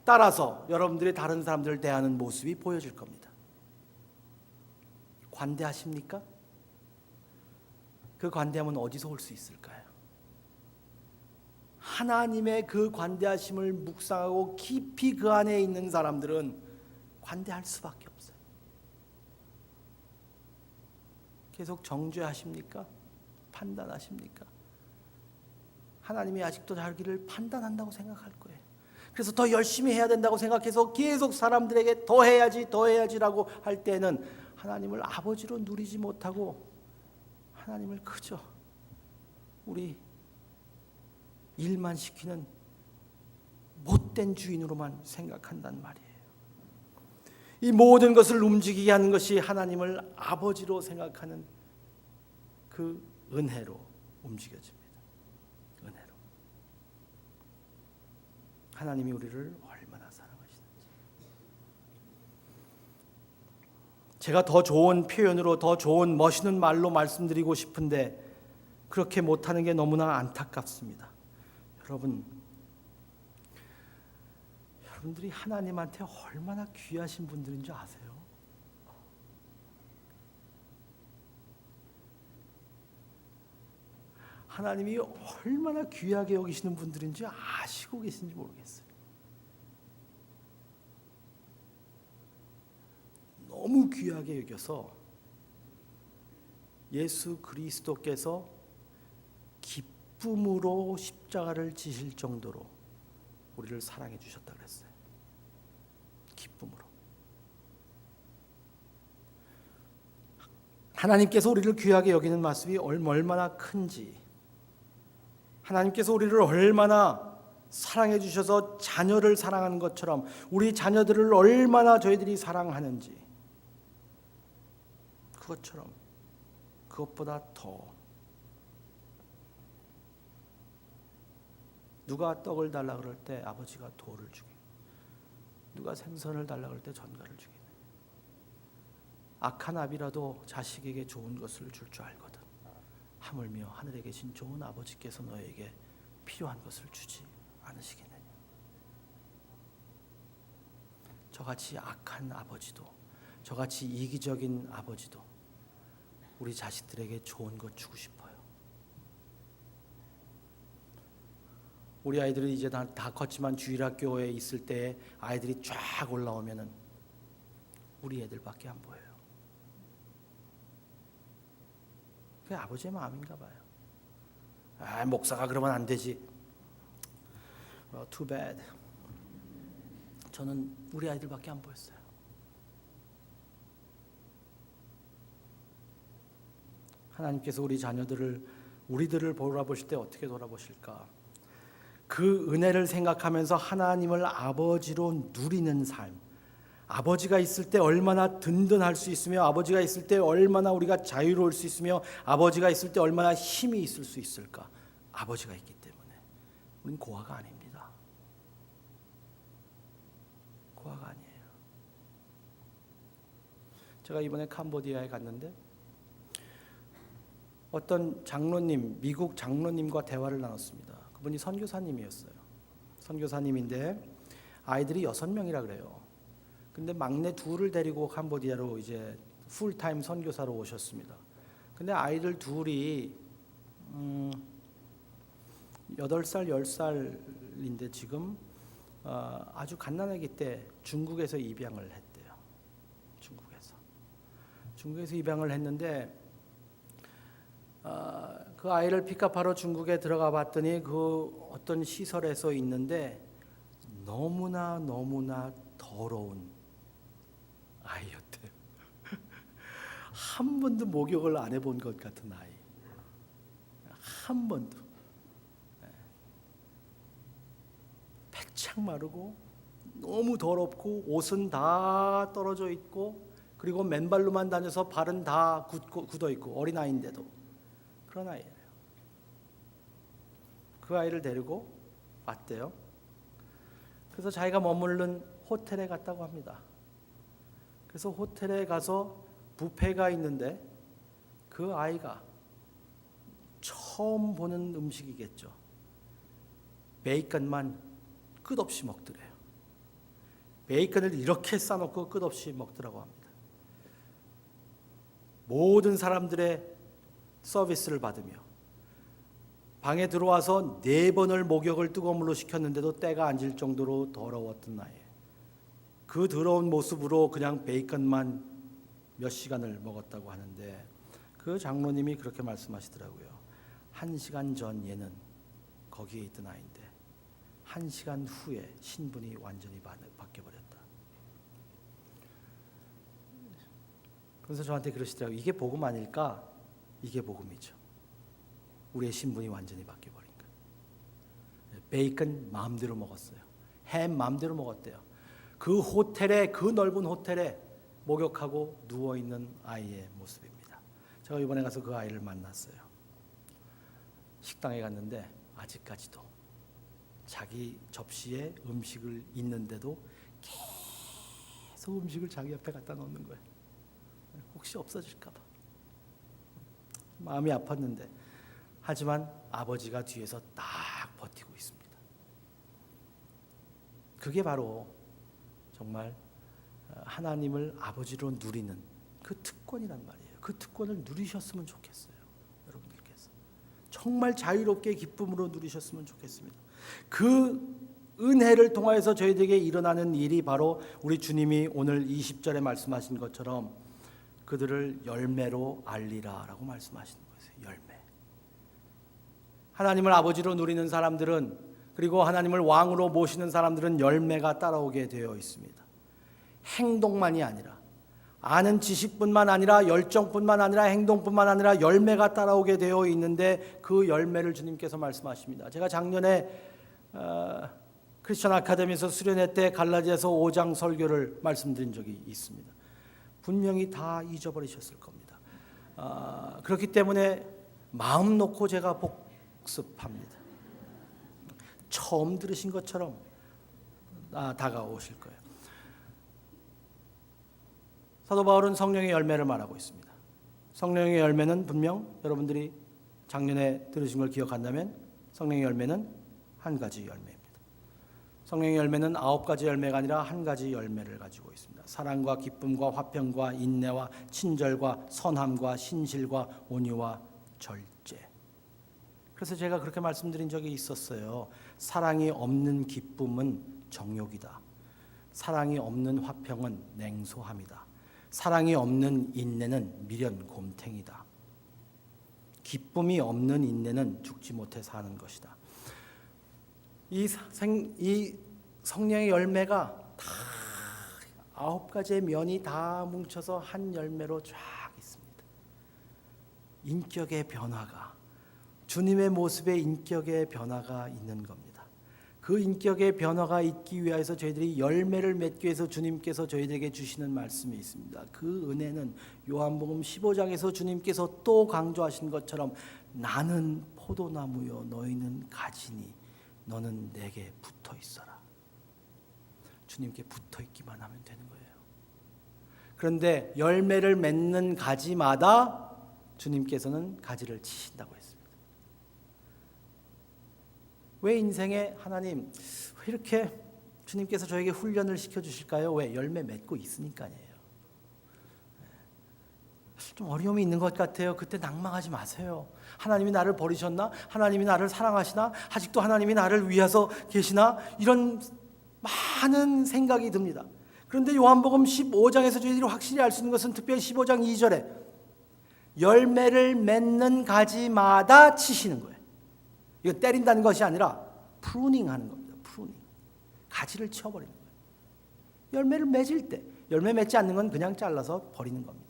따라서 여러분들이 다른 사람들을 대하는 모습이 보여질 겁니다. 관대하십니까? 그 관대함은 어디서 올 수 있을까요? 하나님의 그 관대하심을 묵상하고 깊이 그 안에 있는 사람들은 관대할 수밖에 없어요. 계속 정죄하십니까? 판단하십니까? 하나님이 아직도 자기를 판단한다고 생각할 거예요. 그래서 더 열심히 해야 된다고 생각해서 계속 사람들에게 더 해야지라고 할 때는 하나님을 아버지로 누리지 못하고 하나님을 그저 우리 일만 시키는 못된 주인으로만 생각한단 말이에요. 이 모든 것을 움직이게 하는 것이 하나님을 아버지로 생각하는 그 은혜로 움직여집니다. 은혜로. 하나님이 우리를 얼마나 사랑하시는지. 제가 더 좋은 표현으로, 더 좋은 멋있는 말로 말씀드리고 싶은데 그렇게 못하는 게 너무나 안타깝습니다. 여러분들이 하나님한테 얼마나 귀하신 분들인 줄 아세요? 하나님이 얼마나 귀하게 여기시는 분들인지 아시고 계신지 모르겠어요. 너무 귀하게 여겨서 예수 그리스도께서 기쁨으로 십자가를 지실 정도로 우리를 사랑해 주셨다 그랬어요. 기쁨으로. 하나님께서 우리를 귀하게 여기는 모습이 얼마나 큰지, 하나님께서 우리를 얼마나 사랑해 주셔서 자녀를 사랑하는 것처럼 우리 자녀들을 얼마나 저희들이 사랑하는지, 그것처럼 그것보다 더 누가 떡을 달라 그럴 때 아버지가 돌을 주기는, 누가 생선을 달라 그럴 때 전갈을 주기는, 악한 아비라도 자식에게 좋은 것을 줄 줄 알거든 하물며 하늘에 계신 좋은 아버지께서 너에게 필요한 것을 주지 않으시겠느냐. 저같이 악한 아버지도, 저같이 이기적인 아버지도 우리 자식들에게 좋은 것 주고 싶어요. 우리 아이들이 이제 다 컸지만 주일학교에 있을 때 아이들이 쫙 올라오면은 우리 애들밖에 안 보여요. 그게 아버지의 마음인가 봐요. 목사가 그러면 안 되지. Too bad. 저는 우리 아이들밖에 안 보였어요. 하나님께서 우리들을 돌아보실 때 어떻게 돌아보실까? 그 은혜를 생각하면서 하나님을 아버지로 누리는 삶. 아버지가 있을 때 얼마나 든든할 수 있으며, 아버지가 있을 때 얼마나 우리가 자유로울 수 있으며, 아버지가 있을 때 얼마나 힘이 있을 수 있을까? 아버지가 있기 때문에. 우린 고아가 아닙니다. 고아가 아니에요. 제가 이번에 캄보디아에 갔는데 어떤 장로님, 미국 장로님과 대화를 나눴습니다. 그분이 선교사님이었어요. 선교사님인데 아이들이 6명이라 그래요. 근데 막내 2을 데리고 캄보디아로 이제 풀타임 선교사로 오셨습니다. 근데 아이들 2이 8살, 10살인데 지금 아주 갓난아기 때 중국에서 입양을 했대요. 중국에서 입양을 했는데 그 아이를 픽업하러 중국에 들어가 봤더니 그 어떤 시설에서 있는데 너무나 더러운 아이였대요. 한 번도 목욕을 안 해본 것 같은 아이. 한 번도. 배창 마르고 너무 더럽고 옷은 다 떨어져 있고 그리고 맨발로만 다녀서 발은 다 굳어 있고 어린아이인데도 그런 아이예요. 그 아이를 데리고 왔대요. 그래서 자기가 머무른 호텔에 갔다고 합니다. 그래서 호텔에 가서 뷔페가 있는데 그 아이가 처음 보는 음식이겠죠. 베이컨만 끝없이 먹더래요. 베이컨을 이렇게 싸놓고 끝없이 먹더라고 합니다. 모든 사람들의 서비스를 받으며 방에 들어와서 4번을 목욕을 뜨거운 물로 식혔는데도 때가 앉을 정도로 더러웠던 아이예요. 그 더러운 모습으로 그냥 베이컨만 몇 시간을 먹었다고 하는데 그 장로님이 그렇게 말씀하시더라고요. 1시간 전 얘는 거기에 있던 아이인데 1시간 후에 신분이 완전히 바뀌어버렸다. 그래서 저한테 그러시더라고요. 이게 복음 아닐까? 이게 복음이죠. 우리의 신분이 완전히 바뀌어버린 거예요. 베이컨 마음대로 먹었어요. 햄 마음대로 먹었대요. 그 호텔에, 그 넓은 호텔에 목욕하고 누워있는 아이의 모습입니다. 제가 이번에 가서 그 아이를 만났어요. 식당에 갔는데 아직까지도 자기 접시에 음식을 있는데도 계속 음식을 자기 옆에 갖다 놓는 거예요. 혹시 없어질까 봐. 마음이 아팠는데 하지만 아버지가 뒤에서 딱 버티고 있습니다. 그게 바로 정말 하나님을 아버지로 누리는 그 특권이란 말이에요. 그 특권을 누리셨으면 좋겠어요. 여러분들께서 정말 자유롭게 기쁨으로 누리셨으면 좋겠습니다. 그 은혜를 통하여서 저희들에게 일어나는 일이 바로 우리 주님이 오늘 20절에 말씀하신 것처럼 그들을 열매로 알리라 라고 말씀하시는 거예요. 열매. 하나님을 아버지로 누리는 사람들은, 그리고 하나님을 왕으로 모시는 사람들은 열매가 따라오게 되어 있습니다. 행동만이 아니라, 아는 지식뿐만 아니라 열정뿐만 아니라 행동뿐만 아니라 열매가 따라오게 되어 있는데 그 열매를 주님께서 말씀하십니다. 제가 작년에 크리스천 아카데미에서 수련회 때 갈라디아서 5장 설교를 말씀드린 적이 있습니다. 분명히 다 잊어버리셨을 겁니다. 그렇기 때문에 마음 놓고 제가 복습합니다. 처음 들으신 것처럼 다가오실 거예요. 사도 바울은 성령의 열매를 말하고 있습니다. 성령의 열매는 분명 여러분들이 작년에 들으신 걸 기억한다면 성령의 열매는 한 가지 열매입니다. 성령의 열매는 9가지 열매가 아니라 한 가지 열매를 가지고 있습니다. 사랑과 기쁨과 화평과 인내와 친절과 선함과 신실과 온유와 절제. 그래서 제가 그렇게 말씀드린 적이 있었어요. 사랑이 없는 기쁨은 정욕이다. 사랑이 없는 화평은 냉소함이다. 사랑이 없는 인내는 미련 곰탱이다. 기쁨이 없는 인내는 죽지 못해 사는 것이다. 이 성령의 열매가 다 9가지의 면이 다 뭉쳐서 한 열매로 쫙 있습니다. 인격의 변화가, 주님의 모습의 인격의 변화가 있는 겁니다. 그 인격의 변화가 있기 위해서 저희들이 열매를 맺기 위해서 주님께서 저희들에게 주시는 말씀이 있습니다. 그 은혜는 요한복음 15장에서 주님께서 또 강조하신 것처럼 나는 포도나무요 너희는 가지니 너는 내게 붙어 있어라. 주님께 붙어 있기만 하면 되는 거예요. 그런데 열매를 맺는 가지마다 주님께서는 가지를 치신다고 했습니다. 왜 인생에 하나님 왜 이렇게 주님께서 저에게 훈련을 시켜주실까요? 왜? 열매 맺고 있으니까요. 좀 어려움이 있는 것 같아요. 그때 낭망하지 마세요. 하나님이 나를 버리셨나? 하나님이 나를 사랑하시나? 아직도 하나님이 나를 위해서 계시나? 이런 많은 생각이 듭니다. 그런데 요한복음 15장에서 저희들이 확실히 알 수 있는 것은 특별히 15장 2절에 열매를 맺는 가지마다 치시는 거예요. 이거 때린다는 것이 아니라 프루닝 하는 겁니다. 프루닝. 가지를 치워버리는 거예요. 열매를 맺을 때, 열매 맺지 않는 건 그냥 잘라서 버리는 겁니다.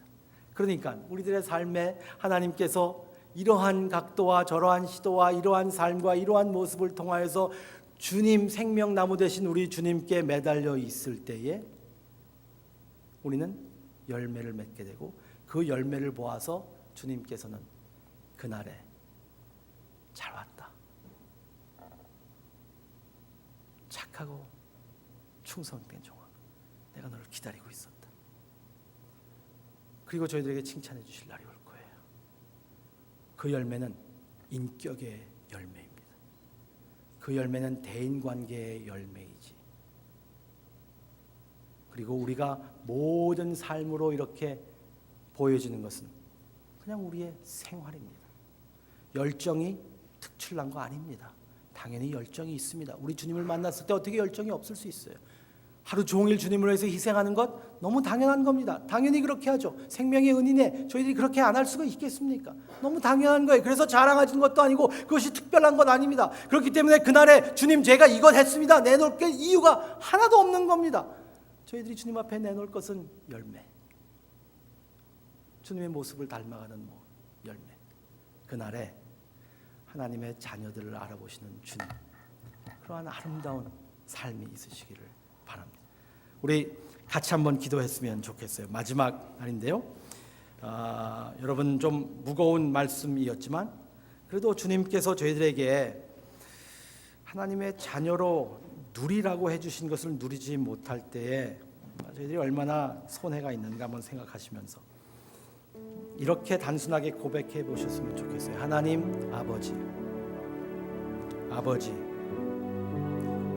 그러니까 우리들의 삶에 하나님께서 이러한 각도와 저러한 시도와 이러한 삶과 이러한 모습을 통하여서 주님 생명나무 되신 우리 주님께 매달려 있을 때에 우리는 열매를 맺게 되고 그 열매를 보아서 주님께서는 그날에 잘 왔다. 착하고 충성된 종아, 내가 너를 기다리고 있었다. 그리고 저희들에게 칭찬해 주실 날이 올 거예요. 그 열매는 인격의 열매입니다. 그 열매는 대인관계의 열매이지. 그리고 우리가 모든 삶으로 이렇게 보여지는 것은 그냥 우리의 생활입니다. 열정이 특출난 거 아닙니다. 당연히 열정이 있습니다. 우리 주님을 만났을 때 어떻게 열정이 없을 수 있어요? 하루 종일 주님을 위해서 희생하는 것 너무 당연한 겁니다. 당연히 그렇게 하죠. 생명의 은인에 저희들이 그렇게 안 할 수가 있겠습니까? 너무 당연한 거예요. 그래서 자랑하는 것도 아니고 그것이 특별한 건 아닙니다. 그렇기 때문에 그날에 주님 제가 이것 했습니다. 내놓을 게 이유가 하나도 없는 겁니다. 저희들이 주님 앞에 내놓을 것은 열매. 주님의 모습을 닮아가는 열매. 그날에 하나님의 자녀들을 알아보시는 주님, 그러한 아름다운 삶이 있으시기를 바랍니다. 우리 같이 한번 기도했으면 좋겠어요. 마지막 날인데요. 여러분 좀 무거운 말씀이었지만 그래도 주님께서 저희들에게 하나님의 자녀로 누리라고 해주신 것을 누리지 못할 때에 저희들이 얼마나 손해가 있는가 한번 생각하시면서 이렇게 단순하게 고백해 보셨으면 좋겠어요. 하나님 아버지, 아버지,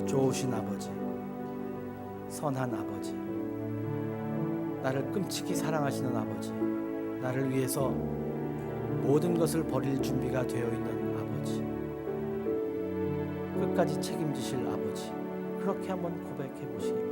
좋으신 아버지, 선한 아버지, 나를 끔찍히 사랑하시는 아버지, 나를 위해서 모든 것을 버릴 준비가 되어 있는 아버지, 끝까지 책임지실 아버지, 그렇게 한번 고백해 보시기 바랍니다.